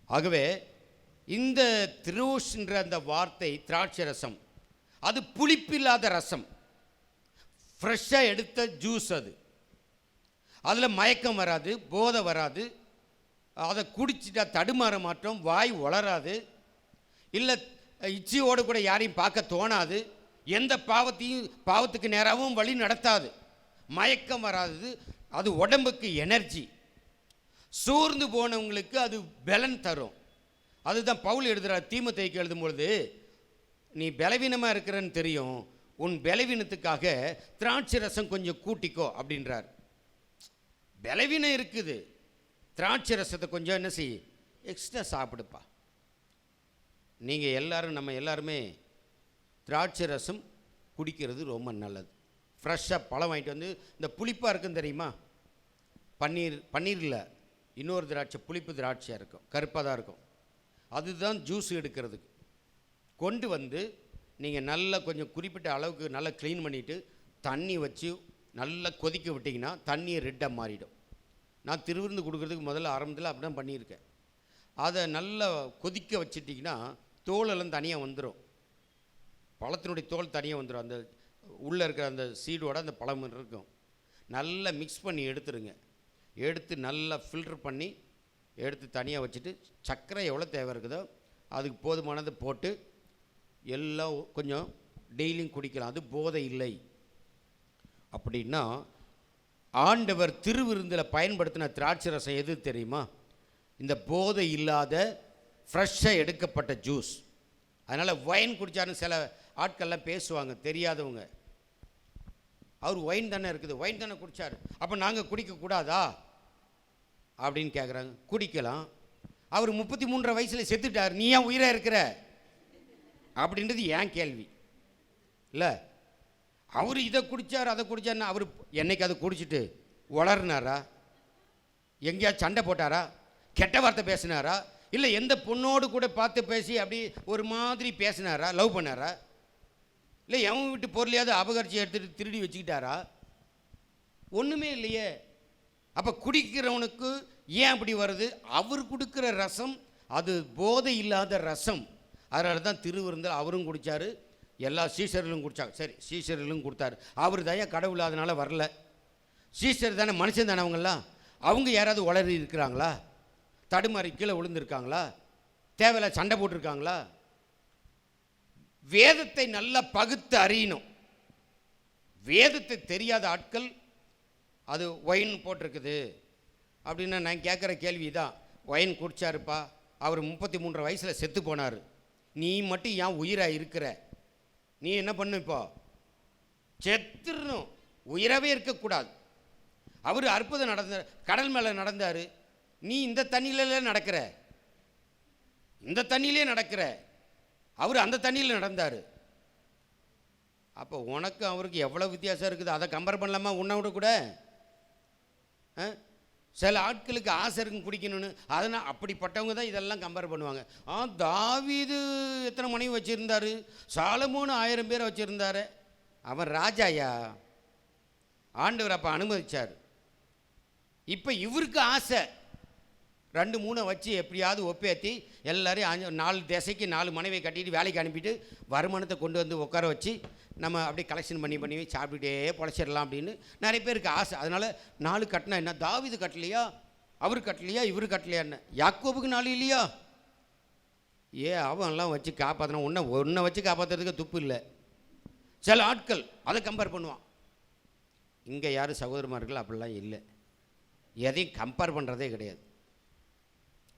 ஆகவே இந்த திரோஷ்ன்ற அந்த வார்த்தை திராட்சை ரசம், அது புளிப்பில்லாத ரசம், ஃப்ரெஷ்ஷாக எடுத்த ஜூஸ். அதில் மயக்கம் வராது, போதை வராது, அதை குடிச்சிட்டா தடுமாற மாட்டோம், வாய் உளராது, இல்லை இச்சையோடு கூட யாரையும் பார்க்க தோணாது, எந்த பாவத்துக்கு நேராகவும் வழி நடத்தாது, மயக்கம் வராது, அது உடம்புக்கு எனர்ஜி, சோர்ந்து போனவங்களுக்கு அது பலன் தரும். அதுதான் பவுல் எழுதுகிறார் தீமோத்தேயுக்கு எழுதும்பொழுது, நீ பலவீனமாக இருக்கிறன்னு தெரியும், உன் பலவீனத்துக்காக திராட்சை ரசம் கொஞ்சம் கூட்டிக்கோ அப்படின்றார். பலவீனம் இருக்குது, திராட்சை ரசத்தை கொஞ்சம் என்ன செய், எக்ஸ்ட்ரா சாப்பிடுப்பா. நீங்கள் எல்லாரும், நம்ம எல்லாருமே திராட்சை ரசம் குடிக்கிறது ரொம்ப நல்லது. ஃப்ரெஷ்ஷாக பழம் வாங்கிட்டு வந்து, இந்த புளிப்பாக இருக்குன்னு தெரியுமா, பன்னீரில் இன்னொரு திராட்சை புளிப்பு திராட்சையாக இருக்கும், கருப்பாக தான் இருக்கும், அதுதான் ஜூஸ் எடுக்கிறதுக்கு கொண்டு வந்து நீங்கள் நல்லா கொஞ்சம் குறிப்பிட்ட அளவுக்கு நல்லா க்ளீன் பண்ணிவிட்டு தண்ணி வச்சு நல்லா கொதிக்க விட்டிங்கன்னா தண்ணியை ரெட்டாக மாறிடும். நான் திருவிருந்து கொடுக்குறதுக்கு முதல்ல ஆரம்பத்தில் அப்படி தான் பண்ணியிருக்கேன். அதை நல்லா கொதிக்க வச்சிட்டிங்கன்னா தோலெல்லாம் தனியாக வந்துடும், பழத்தினுடைய தோல் தனியாக வந்துடும், அந்த உள்ளே இருக்கிற அந்த சீடோட அந்த பழம் இருக்கும். நல்லா மிக்ஸ் பண்ணி எடுத்துருங்க, எடுத்து நல்லா ஃபில்டர் பண்ணி எடுத்து தனியாக வச்சுட்டு, சர்க்கரை எவ்வளோ தேவை இருக்குதோ அதுக்கு போதுமானதை போட்டு எல்லாம் கொஞ்சம் டெய்லியும் குடிக்கலாம். அது போதை இல்லை. அப்படின்னா ஆண்டவர் திருவிருந்தில் பயன்படுத்தின திராட்சை ரசம் எது தெரியுமா, இந்த போதை இல்லாத ஃப்ரெஷ்ஷாக எடுக்கப்பட்ட ஜூஸ். அதனால் ஒயின் குடித்தாருன்னு சில ஆட்கள்லாம் பேசுவாங்க, தெரியாதவங்க, அவர் ஒயின் தானே இருக்குது, ஒயின் தானே குடித்தார், அப்போ நாங்கள் குடிக்கக்கூடாதா அப்படின்னு கேட்குறாங்க. குடிக்கலாம், அவர் 33 வயசில் செத்துட்டார், நீ ஏன் உயிராக இருக்கிற அப்படின்றது ஏன் கேள்வி இல்லை. அவர் இதை குடித்தார் அதை குடித்தார்னா அவர் என்னைக்கு அதை குடிச்சிட்டு வளர்னாரா, எங்கேயாவது சண்டை போட்டாரா, கெட்ட வார்த்தை பேசினாரா, இல்லை எந்த பொண்ணோடு கூட பார்த்து பேசி அப்படி ஒரு மாதிரி பேசினாரா, லவ் பண்ணாரா, இல்லை எவன் வீட்டு பொருளையாவது அபகரித்து எடுத்துகிட்டு திருடி வச்சுக்கிட்டாரா, ஒன்றுமே இல்லையே. அப்போ குடிக்கிறவனுக்கு ஏன் அப்படி வருது, அவர் கொடுக்குற ரசம் அது போதை இல்லாத ரசம். அதனால தான் திருவிருந்தில் அவரும் குடித்தார், எல்லா சீஷர்களும் குடித்தாங்க. சரி, சீஷர்களும் கொடுத்தாரு, அவர் தயா கடவுள் அதனால் வரல, சீஷர் தானே மனுஷன் தானே அவங்கெல்லாம், அவங்க யாராவது உளறி இருக்கிறாங்களா, தடுமாறி கீழே விழுந்திருக்காங்களா, தேவையில்ல சண்டை போட்டிருக்காங்களா. வேதத்தை நல்லா பகுத்து அறியணும். வேதத்தை தெரியாத ஆட்கள் அது ஒயின் போட்டிருக்குது அப்படின்னா நான் கேட்குற கேள்வி தான், ஒயின் குடிச்சாருப்பா, அவர் 33 வயசில் செத்து போனார், நீ மட்டும் ஏன் உயிராக இருக்கிற, நீ என்ன பண்ணு, இப்போ செத்துடணும், உயிராகவே இருக்கக்கூடாது. அவர் அற்புதம் நடந்த கடல் மேலே நடந்தார், நீ இந்த தண்ணியிலே நடக்கிற, இந்த தண்ணியிலே நடக்கிற, அவர் அந்த தண்ணியில் நடந்தார். அப்போ உனக்கு அவருக்கு எவ்வளோ வித்தியாசம் இருக்குது, அதை கம்பேர் பண்ணலாமா உன்னை விட கூட. சில ஆட்களுக்கு ஆசை இருக்கும் குடிக்கணும்னு, அதனால் அப்படிப்பட்டவங்க தான் இதெல்லாம் கம்பேர் பண்ணுவாங்க. தாவீது எத்தனை மனைவி வச்சுருந்தாரு, சாலமோன் 1000 பேரை வச்சுருந்தாரு, அவன் ராஜாயா, ஆண்டவர் அப்போ அனுமதிச்சார். இப்போ இவருக்கு ஆசை 2-3 வச்சு எப்படியாவது ஒப்பேற்றி எல்லாரையும் 4 திசைக்கு 4 மனைவியை கட்டிட்டு வேலைக்கு அனுப்பிட்டு வருமானத்தை கொண்டு வந்து உட்கார வச்சு நம்ம அப்படியே கலெக்ஷன் பண்ணி சாப்பிட்டுட்டே பொழைச்சிடலாம் அப்படின்னு நிறைய பேருக்கு ஆசை. அதனால் 4 கட்டினா என்ன, தாவீது கட்டலையா, அவர் கட்டலையா, இவர் கட்டலையான்னு, யாக்கோபுக்கு 4 இல்லையா, அவன்லாம் வச்சு காப்பாற்றினா உன்னை வச்சு காப்பாற்றுறதுக்கு துப்பு இல்லை. சில ஆட்கள் அதை கம்பேர் பண்ணுவான். இங்கே யாரும் சகோதரமார்கள் அப்படிலாம் இல்லை, எதையும் கம்பேர் பண்ணுறதே கிடையாது.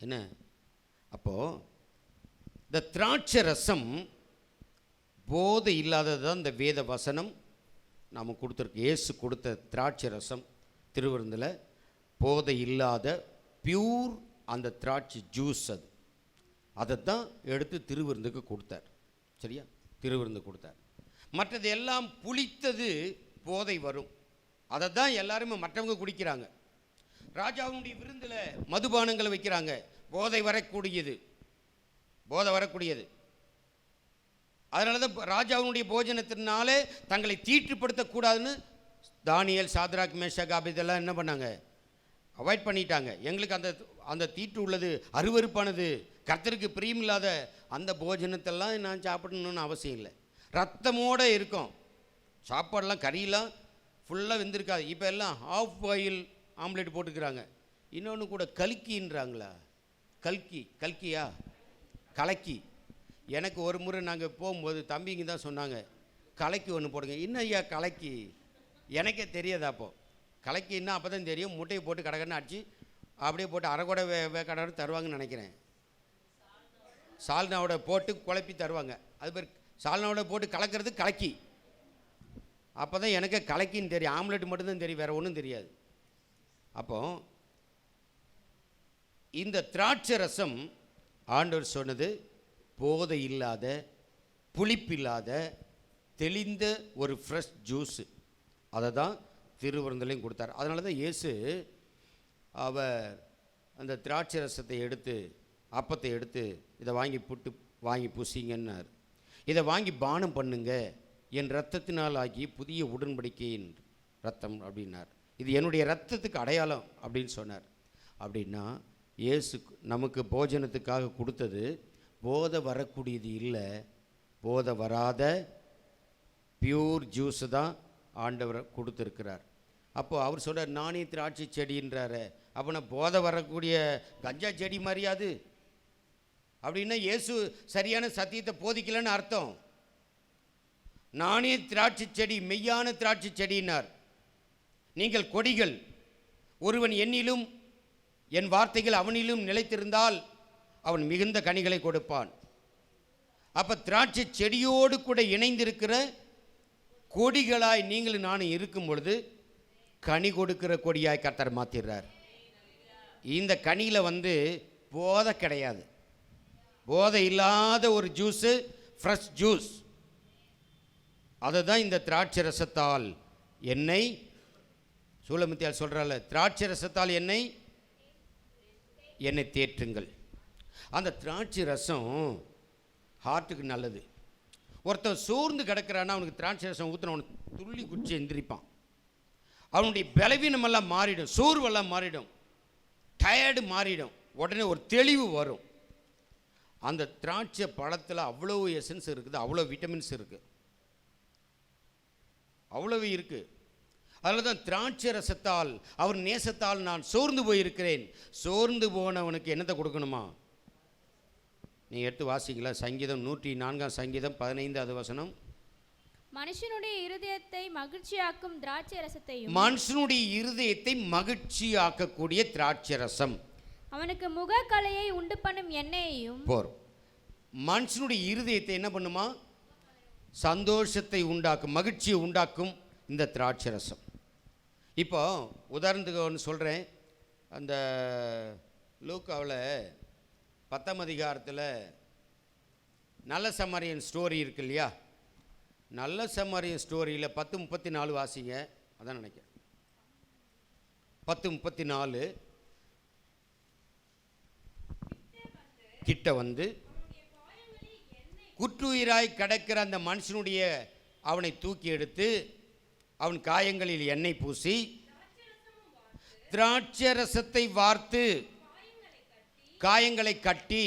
என்ன அப்போது இந்த திராட்சை ரசம் போதை இல்லாதது தான் இந்த வேத வசனம் நாம் கொடுத்துருக்கு. இயேசு கொடுத்த திராட்சை ரசம் திருவிருந்தில் போதை இல்லாத பியூர் அந்த திராட்சை ஜூஸ், அதை தான் எடுத்து திருவிருந்துக்கு கொடுத்தார். சரியா, திருவிருந்து கொடுத்தார். மற்றது எல்லாம் புளித்தது போதை வரும், அதை தான் எல்லாருமே மற்றவங்க குடிக்கிறாங்க. ராஜாவுடைய விருந்தில் மதுபானங்களை வைக்கிறாங்க, போதை வரக்கூடியது. அதனால தான் ராஜாவுடைய போஜனத்தினாலே தங்களை தீட்டுப்படுத்தக்கூடாதுன்னு தானியேல், சாத்ராக், மேஷாக், ஆபேத்நேகோ என்ன பண்ணாங்க? அவாய்ட் பண்ணிட்டாங்க. எங்களுக்கு அந்த தீட்டு உள்ளது, அருவருப்பானது, கர்த்தருக்கு பிரியமில்லாத அந்த போஜனத்தெல்லாம் நான் சாப்பிடணும்னு அவசியம் இல்லை. ரத்தமோடு இருக்கும் சாப்பாடெல்லாம், கறியெல்லாம் ஃபுல்லாக வெந்திருக்காது. இப்போ எல்லாம் ஆஃப் பாயில் ஆம்லேட் போட்டுக்கிறாங்க. இன்னொன்று கூட கல்கின்றாங்களா? கல்கியா கலக்கி. எனக்கு ஒரு முறை நாங்கள் போகும்போது தம்பிங்க தான் சொன்னாங்க, கலக்கி ஒன்று போடுங்க. இன்னும் ஐயா கலக்கி? எனக்கே தெரியாது. அப்போது கலக்கின்னா அப்போ தான் தெரியும். முட்டையை போட்டு கடகடன்னு அடிச்சு அப்படியே போட்டு அரைக்கூட வேக்காடு தருவாங்கன்னு நினைக்கிறேன். சால்னாவோட போட்டு குழப்பி தருவாங்க. அது பேர் சால்னாவோட போட்டு கலக்கிறது கலக்கி. அப்போ தான் எனக்கு கலக்கின்னு தெரியும். ஆம்லெட் மட்டும்தான் தெரியும், வேறு ஒன்றும் தெரியாது. அப்போ இந்த திராட்சை ரசம் ஆண்டவர் சொன்னது போதை இல்லாத, புளிப்பில்லாத, தெளிந்த ஒரு ஃப்ரெஷ் ஜூஸு. அதை தான் திருவிருந்திலையும் கொடுத்தார். அதனால தான் இயேசு அவர் அந்த திராட்சை ரசத்தை எடுத்து, அப்பத்தை எடுத்து, இதை வாங்கி பூசிங்கன்னார். இதை வாங்கி பானம் பண்ணுங்க, என் இரத்தத்தினால் ஆகி புதிய உடன்படிக்கையின் ரத்தம் அப்படின்னார். இது என்னுடைய இரத்தத்துக்கு அடையாளம் அப்படின்னு சொன்னார். அப்படின்னா இயேசு நமக்கு போஜனத்துக்காக கொடுத்தது போதை வரக்கூடியது இல்லை, போதை வராத பியூர் ஜூஸு தான் ஆண்டவர் கொடுத்துருக்கிறார். அப்போது அவர் சொல்கிறார், நானே திராட்சை செடின்றாரு. அப்போ நான் போதை வரக்கூடிய கஞ்சா செடி மாதிரியாது அப்படின்னா இயேசு சரியான சத்தியத்தை போதிக்கலன்னு அர்த்தம். நானே திராட்சை செடி, மெய்யான திராட்சை செடினார். நீங்கள் கொடிகள், ஒருவன் என்னிலும் என் வார்த்தைகள் அவனிலும் நிலைத்திருந்தால் அவன் மிகுந்த கனிகளை கொடுப்பான். அப்போ திராட்சை செடியோடு கூட இணைந்திருக்கிற கொடிகளாய் நீங்களும் நானும் இருக்கும் பொழுது கனி கொடுக்கிற கொடியாய் கர்த்தர் மாற்றிடுறார். இந்த கனியில் போதை கிடையாது, போதை இல்லாத ஒரு ஜூஸு, ஃப்ரெஷ் ஜூஸ். அதை தான் இந்த திராட்சை ரசத்தால் என்னை சூலமித்தியால் சொல்கிறாள், திராட்சை ரசத்தால் என்னை தேற்றுங்கள். அந்த திராட்சை ரசம் ஹார்ட்டுக்கு நல்லது. ஒருத்தன் சோர்ந்து கிடக்கிறான்னா அவனுக்கு திராட்சை ரசம் ஊற்றின அவனுக்கு துள்ளி குச்சி எந்திரிப்பான். அவனுடைய பலவீனமெல்லாம் மாறிடும், சோர்வெல்லாம் மாறிடும், டயர்டு மாறிடும், உடனே ஒரு தெளிவு வரும். அந்த திராட்சை பழத்தில் அவ்வளோ எசன்ஸ் இருக்குது, அவ்வளோ விட்டமின்ஸ் இருக்குது, அவ்வளவு இருக்குது. அதில் தான் திராட்சை ரசத்தால் அவர் நேசத்தால் நான் சோர்ந்து போயிருக்கிறேன். சோர்ந்து போனவனுக்கு என்னத்தை கொடுக்கணுமா? நீ எடுத்து வாசிங்களா? சங்கீதம் 104 சங்கீதம் 15வது வசனம்.
மனுஷனுடைய இருதயத்தை மகிழ்ச்சியாக்கும் திராட்சை ரசத்தையும்,
மனுஷனுடைய இருதயத்தை மகிழ்ச்சியாக்கக்கூடிய திராட்சை ரசம்,
அவனுக்கு முகக்கலையை உண்டு பண்ணும் எண்ணெயையும்.
போரும். மனுஷனுடைய இருதயத்தை என்ன பண்ணுமா? சந்தோஷத்தை உண்டாக்கும், மகிழ்ச்சியை உண்டாக்கும் இந்த திராட்சை ரசம். இப்போ உதாரணத்துக்கு ஒன்று சொல்கிறேன். அந்த லூக்காவில் 10ஆம் அதிகாரத்தில் நல்ல சமாரியன் ஸ்டோரி இருக்கு இல்லையா? நல்ல சமாரியன் ஸ்டோரியில் 10:34 வாசிங்க. அதான் நினைக்கிறேன். 10:34 கிட்ட வந்து குற்றுயிராய் கிடக்கிற அந்த மனுஷனுடைய அவனை தூக்கி எடுத்து அவன் காயங்களில் எண்ணெய் பூசி திராட்சை ரசத்தை வார்த்து காயங்களை கட்டி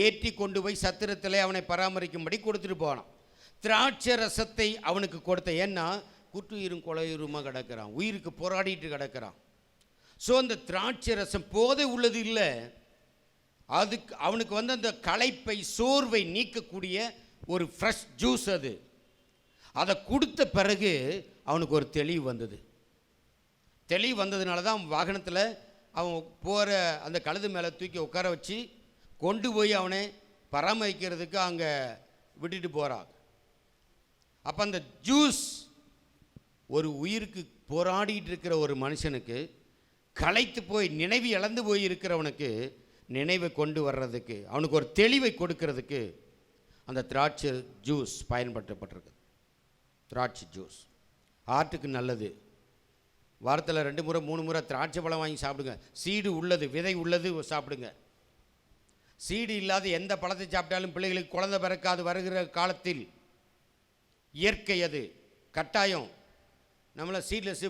ஏற்றி கொண்டு போய் சத்திரத்தில் அவனை பராமரிக்கும்படி கொடுத்துட்டு போனான். திராட்சை ரசத்தை அவனுக்கு கொடுத்த, ஏன்னா குற்றுயிரும் கொலையுருமா கிடக்கிறான், உயிருக்கு போராடிட்டு கிடக்கிறான். ஸோ அந்த திராட்சை ரசம் போதை உள்ளது இல்லை, அதுக்கு அவனுக்கு அந்த களைப்பை, சோர்வை நீக்கக்கூடிய ஒரு ஃப்ரெஷ் ஜூஸ். அதை கொடுத்த பிறகு அவனுக்கு ஒரு தெளிவு வந்தது. தெளிவு வந்ததுனால தான் அவன் வாகனத்தில் அவன் போகிற அந்த கழுது மேலே தூக்கி உட்கார வச்சு கொண்டு போய் அவனை பராமரிக்கிறதுக்கு அங்கே விட்டுட்டு போகிறான். அப்போ அந்த ஜூஸ் ஒரு உயிருக்கு போராடிட்டு இருக்கிற ஒரு மனுஷனுக்கு, களைத்து போய் நினைவு இழந்து போய் இருக்கிறவனுக்கு நினைவை கொண்டு வர்றதுக்கு, அவனுக்கு ஒரு தெளிவை கொடுக்கறதுக்கு அந்த திராட்சை ஜூஸ் பயன்படுத்தப்பட்டிருக்கு. திராட்சை ஜூஸ் ஹார்ட்டுக்கு நல்லது, வாரத்தில் 2 முறை 3 முறை திராட்சை பழம் வாங்கி சாப்பிடுங்க. சீடு உள்ளது, விதை உள்ளது சாப்பிடுங்க. சீடு இல்லாத எந்த பழத்தை சாப்பிட்டாலும் பிள்ளைகளுக்கு குழந்தை பிறக்காது. வருகிற காலத்தில் இயற்கை அது, கட்டாயம். நம்மளை சீட்லெஸ்ஸு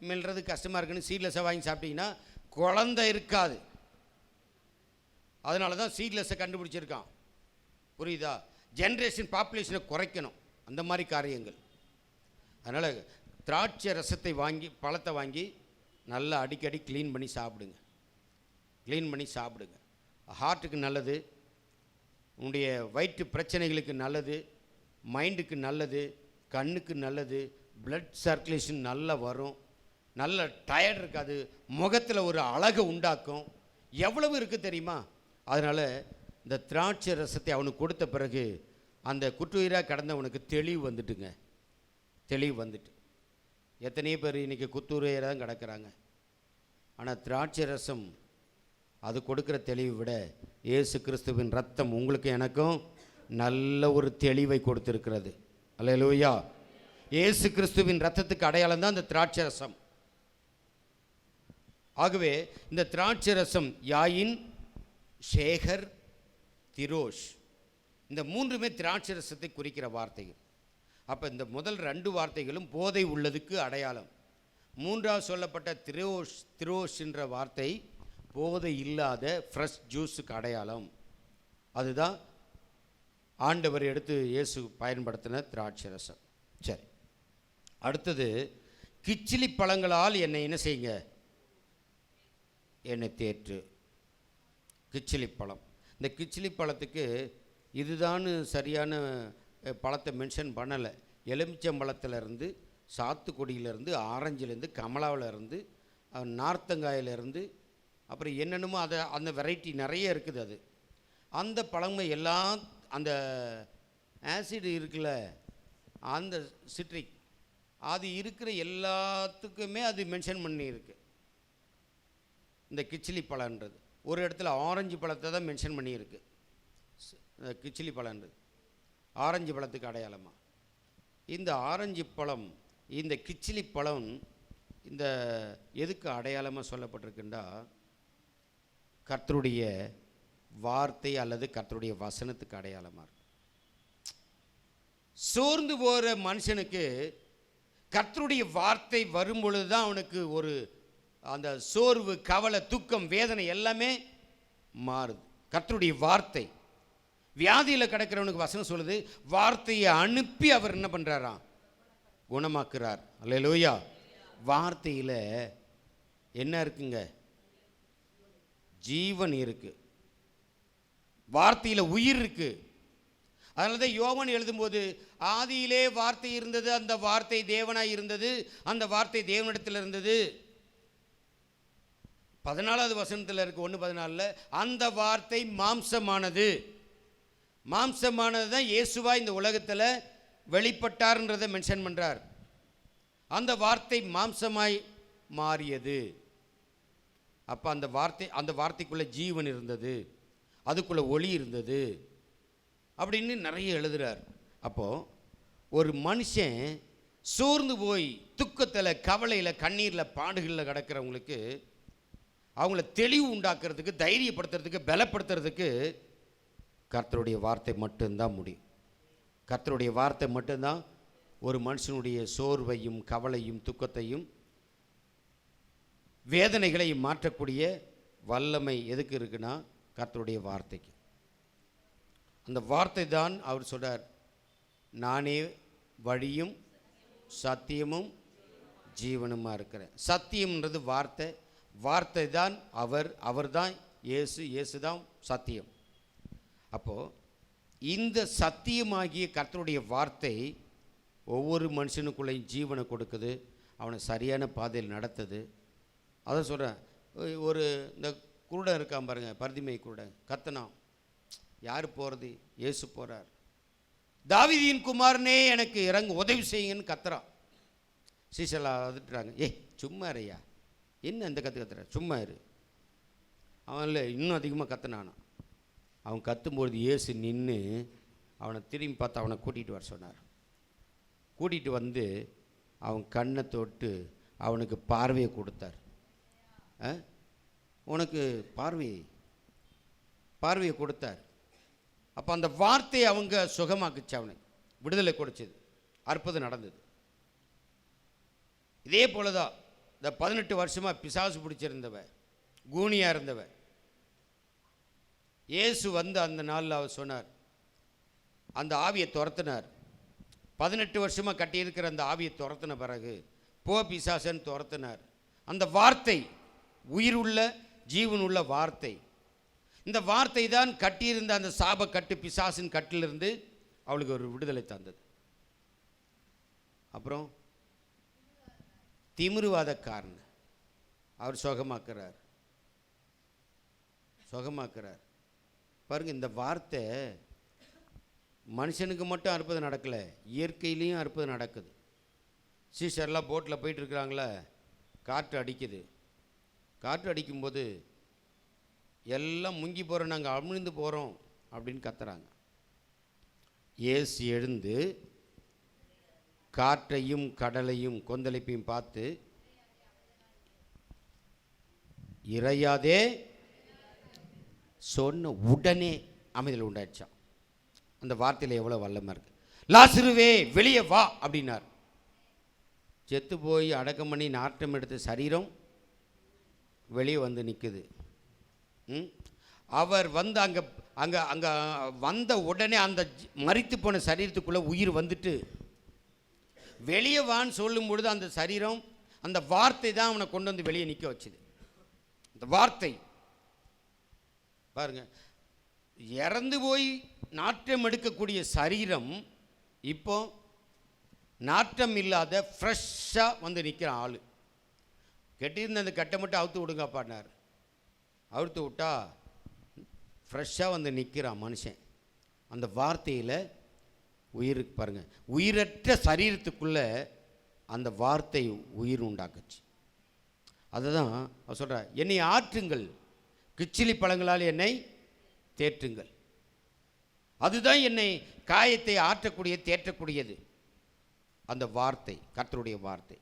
மெல்றது கஷ்டமாக இருக்குன்னு சீட்லெஸ்ஸை வாங்கி சாப்பிட்டீங்கன்னா குழந்தை இருக்காது. அதனால தான் சீட்லெஸ்ஸை கண்டுபிடிச்சிருக்கான். புரியுதா? ஜென்ரேஷன் பாப்புலேஷனை குறைக்கணும், அந்த மாதிரி காரியங்கள். அதனால் திராட்சை ரசத்தை வாங்கி, பழத்தை வாங்கி நல்லா அடிக்கடி க்ளீன் பண்ணி சாப்பிடுங்க. க்ளீன் பண்ணி சாப்பிடுங்க. ஹார்ட்டுக்கு நல்லது, உன்னுடைய வயிற்று பிரச்சனைகளுக்கு நல்லது, மைண்டுக்கு நல்லது, கண்ணுக்கு நல்லது, பிளட் சர்க்குலேஷன் நல்லா வரும், நல்ல டயர்ட் இருக்காது, முகத்தில் ஒரு அழகை உண்டாக்கும். எவ்வளவு இருக்குது தெரியுமா? அதனால் இந்த திராட்சை ரசத்தை அவனுக்கு கொடுத்த பிறகு அந்த குற்றுயிராக கடந்தவனுக்கு தெளிவு வந்துட்டுங்க. தெளிவு வந்துட்டு எத்தனையோ பேர் இன்றைக்கி குத்துரையராக தான் கிடக்கிறாங்க. ஆனால் திராட்சை ரசம் அது கொடுக்குற தெளிவை விட இயேசு கிறிஸ்துவின் ரத்தம் உங்களுக்கு எனக்கும் நல்ல ஒரு தெளிவை கொடுத்துருக்கிறது. அல்லேலூயா. இயேசு கிறிஸ்துவின் ரத்தத்துக்கு அடையாளம் தான் இந்த திராட்சை ரசம். ஆகவே இந்த திராட்சை ரசம் யாயின், ஷேகர், திரோஷ், இந்த மூன்றுமே திராட்சை ரசத்தை குறிக்கிற வார்த்தைகள். அப்போ இந்த முதல் 2 வார்த்தைகளும் போதை உள்ளதுக்கு அடையாளம். மூன்றாவது சொல்லப்பட்ட திரோஷ் என்ற வார்த்தை போதை இல்லாத ஃப்ரெஷ் ஜூஸுக்கு அடையாளம். அதுதான் ஆண்டவர் எடுத்து இயேசு பயன்படுத்தின திராட்சை ரசம். சரி, அடுத்தது கிச்சிலி பழங்களால் என்னை என்ன செய்யுங்க? என்னை தேற்று. கிச்சிலி பழம். இந்த கிச்சிலி பழத்துக்கு இதுதான் சரியான பழத்தை மென்ஷன் பண்ணலை. எலுமிச்சம்பழத்திலேருந்து, சாத்துக்குடியிலேருந்து, ஆரஞ்சிலேருந்து, கமலாவிலேருந்து, நார்த்தங்காயிலேருந்து, அப்புறம் என்னென்னமோ அதை அந்த வெரைட்டி நிறைய இருக்குது. அது அந்த பழமை எல்லாம் அந்த ஆசிட் இருக்குல்ல, அந்த சிட்ரிக் அது இருக்கிற எல்லாத்துக்குமே அது மென்ஷன் பண்ணியிருக்கு. இந்த கிச்சிலி பழன்றது ஒரு இடத்துல ஆரஞ்சு பழத்தை தான் மென்ஷன் பண்ணியிருக்கு. கிச்சிலி பழன்றது ஆரஞ்சு பழத்துக்கு அடையாளமாக. இந்த ஆரஞ்சு பழம், இந்த கிச்சிலி பழம் இந்த எதுக்கு அடையாளமாக சொல்லப்பட்டிருக்குண்டா, கர்த்தருடைய வார்த்தை அல்லது கர்த்தருடைய வசனத்துக்கு அடையாளமாக இருக்கு. சோர்ந்து போகிற மனுஷனுக்கு கர்த்தருடைய வார்த்தை வரும் பொழுது தான் அவனுக்கு ஒரு அந்த சோர்வு, கவலை, துக்கம், வேதனை எல்லாமே மாறுது. கர்த்தருடைய வார்த்தை. வியாதியில் கிடக்கிறவனுக்கு வசனம் சொல்லுது, வார்த்தையை அனுப்பி அவர் என்ன பண்ணுறாராம்? குணமாக்குறார். அல்லேலூயா. வார்த்தையில் என்ன இருக்குங்க? ஜீவன் இருக்கு. வார்த்தையில் உயிர் இருக்கு. அதனால தான் யோவான் எழுதும்போது, ஆதியிலே வார்த்தை இருந்தது, அந்த வார்த்தை தேவனாய் இருந்தது, அந்த வார்த்தை தேவனிடத்தில் இருந்தது. 14வது வசனத்தில் இருக்கு, 1:14, அந்த வார்த்தை மாம்சமானது. மாம்சமானது தான் இயேசுவா இந்த உலகத்தில் வெளிப்பட்டார்ன்றதை மென்ஷன் பண்ணுறார். அந்த வார்த்தை மாம்சமாய் மாறியது. அப்போ அந்த வார்த்தைக்குள்ளே ஜீவன் இருந்தது, அதுக்குள்ளே ஒளி இருந்தது அப்படின்னு நிறைய எழுதுகிறார். அப்போது ஒரு மனுஷன் சோர்ந்து போய் துக்கத்தில், கவலையில், கண்ணீரில், பாடுகளில் கிடக்கிறவங்களுக்கு அவங்கள தெளிவு உண்டாக்குறதுக்கு, தைரியப்படுத்துறதுக்கு, பலப்படுத்துறதுக்கு கர்த்தருடைய வார்த்தை மட்டும்தான் முடியும். கர்த்தருடைய வார்த்தை மட்டும்தான் ஒரு மனுஷனுடைய சோர்வையும், கவலையும், துக்கத்தையும், வேதனைகளையும் மாற்றக்கூடிய வல்லமை எதுக்கு இருக்குன்னா கர்த்தருடைய வார்த்தைக்கு. அந்த வார்த்தை தான் அவர் சொல்றார், நானே வழியும் சத்தியமும் ஜீவனுமா இருக்கிறேன். சத்தியம்ன்றது வார்த்தை, வார்த்தை தான் அவர் தான் இயேசு தான் சத்தியம். அப்போது இந்த சத்தியமாகிய கர்த்தருடைய வார்த்தை ஒவ்வொரு மனுஷனுக்குள்ளேயும் ஜீவனை கொடுக்குது, அவனை சரியான பாதையில் நடத்துது. அதை சொல்கிறேன். ஒரு இந்த குருடன் இருக்கான் பாருங்கள், பரிதிமை குருடன் கத்தனான். யார் போகிறது? இயேசு போகிறார். தாவீதின் குமாரனே எனக்கு இறங்கு உதவி செய்யுங்கன்னு கத்துறான். சீசலா அதுட்டுறாங்க, சும்மா இருயா, என்ன அந்த கத்துற, சும்மா இரு. அவன் இல்லை, இன்னும் அதிகமாக கத்துனானான். அவன் கத்தும்பொழுது இயேசு நின்று அவனை திரும்பி பார்த்து அவனை கூட்டிகிட்டு வர சொன்னார். கூட்டிகிட்டு வந்து அவன் கண்ணை தொட்டு அவனுக்கு பார்வையை கொடுத்தார். உனக்கு பார்வையை கொடுத்தார். அப்போ அந்த வார்த்தையை அவங்க சுகமாக்குச்சு, அவனுக்கு விடுதலை கொடுத்தது, அற்புதம் நடந்தது. இதே போல தான் இந்த 18 வருஷமாக பிசாசு பிடிச்சிருந்தவ, கூனியாக இருந்தவ, இயேசு வந்து அந்த நாளில் அவர் சொன்னார், அந்த ஆவியை துரத்தினார். 18 வருஷமாக கட்டியிருக்கிற அந்த ஆவியை துரத்தின பிறகு போ பிசாசன்னு துரத்தினார். அந்த வார்த்தை உயிருள்ள ஜீவனுள்ள வார்த்தை. இந்த வார்த்தை தான் கட்டியிருந்த அந்த சாப கட்டு, பிசாசின் கட்டிலிருந்து அவளுக்கு ஒரு விடுதலை தந்தது. அப்புறம் திமிருவாதக்காரன் அவர் சுகமாக்குறார். பாருங்க, இந்த வார்த்தை மனுஷனுக்கு மட்டும் அற்புதம் நடக்கலை, இயற்கையிலையும் அற்புதம் நடக்குது. சீஷர்லாம் போட்டில் போயிட்டு இருக்கிறாங்களே, காற்று அடிக்குது. காற்று அடிக்கும்போது எல்லாம் முங்கி போகிறோம், நாங்கள் அமிழ்ந்து போகிறோம் அப்படின்னு கத்துறாங்க. இயேசு எழுந்து காற்றையும் கடலையும் கொந்தளிப்பையும் பார்த்து, இறையாதே சொன்ன உடனே அமைதல் உண்டாயிடுச்சான். அந்த வார்த்தையில் எவ்வளோ வல்லமை இருக்கு. லாசருவே வெளியே வா அப்படின்னார். செத்து போய் அடக்கம் பண்ணி நாட்டம் எடுத்த சரீரம் வெளியே வந்து நிற்குது. அவர் வந்து அங்கே அங்கே அங்கே வந்த உடனே அந்த மரித்து போன சரீரத்துக்குள்ளே உயிர் வந்துட்டு வெளியே வான்னு சொல்லும் பொழுது அந்த சரீரம், அந்த வார்த்தை தான் அவனை கொண்டு வந்து வெளியே நிற்க வச்சுது. அந்த வார்த்தை பாருங்க, இறந்து போய் நாற்றம் எடுக்கக்கூடிய சரீரம் இப்போ நாற்றம் இல்லாத ஃப்ரெஷ்ஷாக வந்து நிற்கிற ஆள். கெட்டியிருந்த அந்த கட்டை மட்டும் அவுத்து விடுங்கப்பான்னார். அவுத்து விட்டா ஃப்ரெஷ்ஷாக வந்து நிற்கிறான் மனுஷன். அந்த வார்த்தையில் உயிருக்கு பாருங்கள், உயிரற்ற சரீரத்துக்குள்ளே அந்த வார்த்தை உயிர் உண்டாக்குச்சு. அதுதான் அவர் சொல்கிறார், என்னை ஆற்றுங்கள், கிச்சிலி பழங்களால் என்னை தேற்றுங்கள். அதுதான் என்னை காயத்தை ஆற்றக்கூடிய தேற்றக்கூடியது, அந்த வார்த்தை, கர்த்தருடைய வார்த்தை.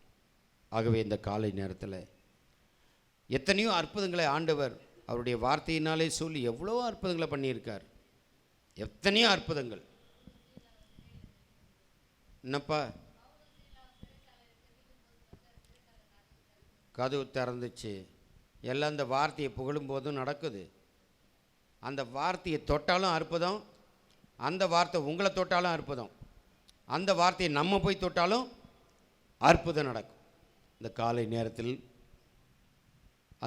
ஆகவே இந்த காலை நேரத்தில் எத்தனையோ அற்புதங்களை ஆண்டவர் அவருடைய வார்த்தையினாலே சொல்லி எவ்வளோ அற்புதங்களை பண்ணியிருக்கார். எத்தனையோ அற்புதங்கள். என்னப்பா, கதவு திறந்துச்சு, எல்லாம் அந்த வார்த்தையை புகழும் போதும் நடக்குது. அந்த வார்த்தையை தொட்டாலும் அற்புதம், அந்த வார்த்தை உங்களை தொட்டாலும் அற்புதம், அந்த வார்த்தையை நம்ம போய் தொட்டாலும் அற்புதம் நடக்கும். இந்த காலை நேரத்தில்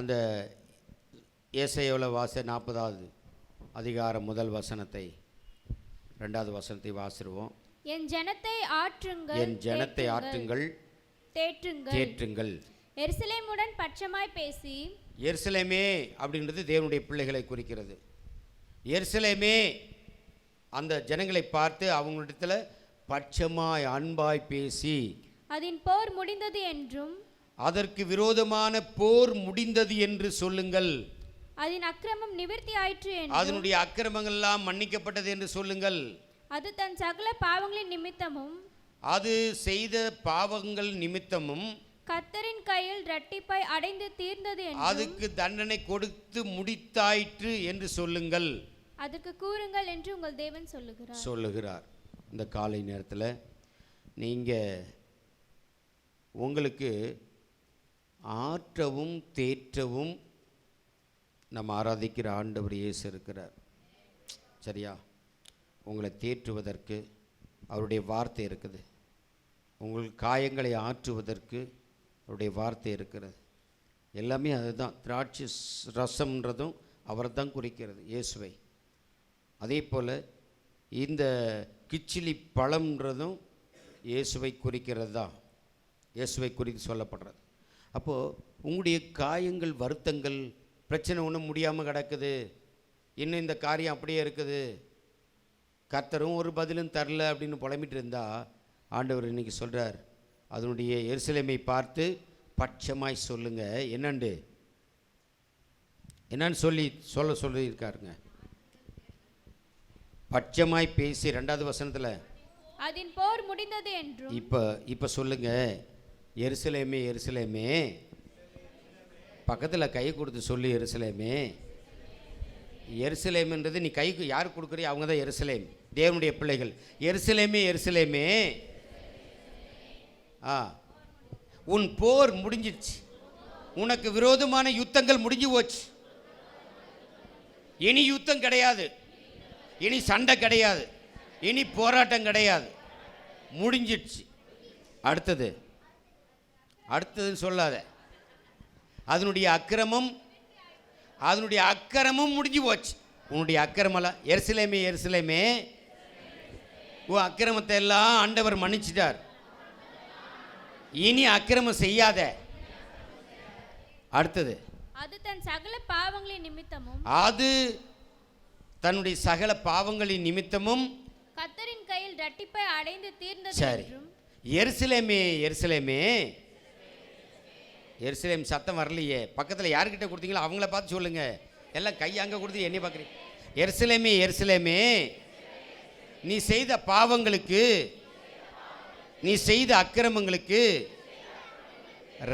அந்த ஏசாயாவில் 40வது அதிகாரம் 1 வசனத்தை 2வது வசனத்தை வாசிடுவோம்.
என் ஜனத்தை ஆற்றுங்கள்,
என் ஜனத்தை ஆற்றுங்கள், தேற்றுங்கள்.
எருசலேமுடன் பட்சமாய் பேசி,
எருசலேமே அப்படின்றது தேவனுடைய பிள்ளைகளை குறிக்கிறது. எருசலேமே அந்த ஜனங்களை பார்த்து அவங்களிடத்தில் பட்சமாய் அன்பாய் பேசி,
அதன் போர் முடிந்தது என்றும்,
அதற்கு விரோதமான போர் முடிந்தது என்று சொல்லுங்கள்.
அதன் அக்கிரமம் நிவர்த்தி ஆயிற்று என்றும்,
அதனுடைய அக்கிரமங்கள் எல்லாம் மன்னிக்கப்பட்டது என்று சொல்லுங்கள்.
அது தன் சகல பாவங்களின் நிமித்தமும்,
அது செய்த பாவங்கள் நிமித்தமும்
கர்த்தரின் கையில் இரட்டிப்பாய் அடைந்து தீர்ந்தது என்றும்,
அதுக்கு தண்டனை கொடுத்து முடித்தாயிற்று என்று சொல்லுங்கள்.
அதற்கு கூறுங்கள் என்று உங்கள் தேவன் சொல்லுகிறார்.
இந்த காலை நேரத்தில் நீங்கள் உங்களுக்கு ஆற்றவும் தேற்றவும் நம்ம ஆராதிக்கிற ஆண்டவர் இயேசு இருக்கிறார். சரியா? உங்களை தேற்றுவதற்கு அவருடைய வார்த்தை இருக்குது. உங்கள் காயங்களை ஆற்றுவதற்கு அவருடைய வார்த்தை இருக்கிறது. எல்லாமே அதுதான். திராட்சை ரசம்ன்றதும் அவரை தான் குறிக்கிறது, இயேசுவை. அதே போல் இந்த கிச்சிலி பழம்ன்றதும் இயேசுவை குறிக்கிறது தான், இயேசுவை குறித்து சொல்லப்படுறது. அப்போது உங்களுடைய காயங்கள், வருத்தங்கள், பிரச்சனை ஒன்றும் முடியாமல் கிடக்குது, இன்னும் இந்த காரியம் அப்படியே இருக்குது, கர்த்தரும் ஒரு பதிலும் தரல அப்படின்னு புலம்பிட்டு இருந்தால், ஆண்டவர் இன்னைக்கு சொல்கிறார், அதனுடைய எருசலேமை பார்த்து பட்சமாய் சொல்லுங்க. என்னன்னு சொல்லியிருக்காருங்க. பட்சமாய் பேசி 2வது வசனத்தில்
அதன் போர் முடிந்தது என்றும்,
இப்போ சொல்லுங்க, எருசலேமே எருசலேமே, பக்கத்தில் கை கொடுத்து சொல்லு எருசலேமே. எருசலேம்ன்றது நீ கைக்கு யார் கொடுக்குறியோ அவங்க தான் எருசலேம், தேவனுடைய பிள்ளைகள். எருசலேமே எருசலேமே, உன் போர் முடிஞ்சிடுச்சு, உனக்கு விரோதமான யுத்தங்கள் முடிஞ்சு போச்சு. இனி யுத்தம் கிடையாது, இனி சண்டை கிடையாது, இனி போராட்டம் கிடையாது, முடிஞ்சிடுச்சு. அடுத்ததுன்னு சொல்லாத. அதனுடைய அக்கிரமம் முடிஞ்சு போச்சு. உன்னுடைய அக்கிரமெல்லாம் எருசலேமே எருசலேமே, உன் அக்கிரமத்தை எல்லாம் ஆண்டவர் மன்னிச்சிட்டார். இனி அக்கிரமம் செய்யாத. அடுத்தது,
அது தன் சகல பாவங்களின் நிமித்தமும்,
அது தன்னுடைய சகல பாவங்களின் நிமித்தமும்
கர்த்தரின் கையில் இரட்டிப்பாய் அடைந்து தீர்ந்தது
சரி.
என்றும்.
எருசலேமே எருசலேமே, எருசலேம் சத்தம் வரலையே. பக்கத்தில் யார்கிட்ட கொடுத்தீங்களோ அவங்கள பார்த்து சொல்லுங்க. எல்லாம் கை அங்கே கொடுத்து என்னை பார்க்குறீங்க. எருசலேமே எருசலேமே, நீ செய்த பாவங்களுக்கு, நீ செய்த அக்கிரமங்களுக்கு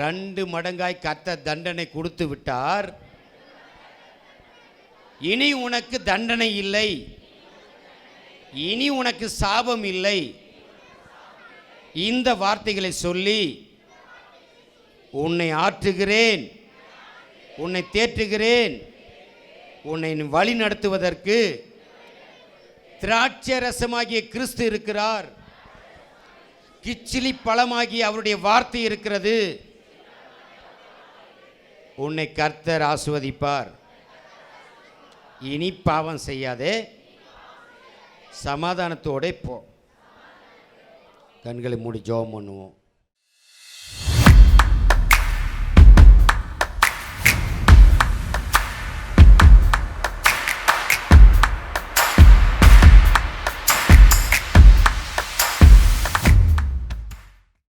2 மடங்காய் கர்த்தர் தண்டனை கொடுத்து விட்டார். இனி உனக்கு தண்டனை இல்லை, இனி உனக்கு சாபம் இல்லை. இந்த வார்த்தைகளை சொல்லி உன்னை ஆற்றுகிறேன், உன்னை தேற்றுகிறேன், உன்னை வழி நடத்துவதற்கு திராட்சை ரசமாகிய கிறிஸ்து இருக்கிறார், கிச்சிலி பழமாகிய அவருடைய வார்த்தை இருக்கிறது. உன்னை கர்த்தர் ஆசீர்வதிப்பார். இனி பாவம் செய்யாதே, சமாதானத்தோட போ. கண்களை மூடி ஜெபம் பண்ணுவோம்.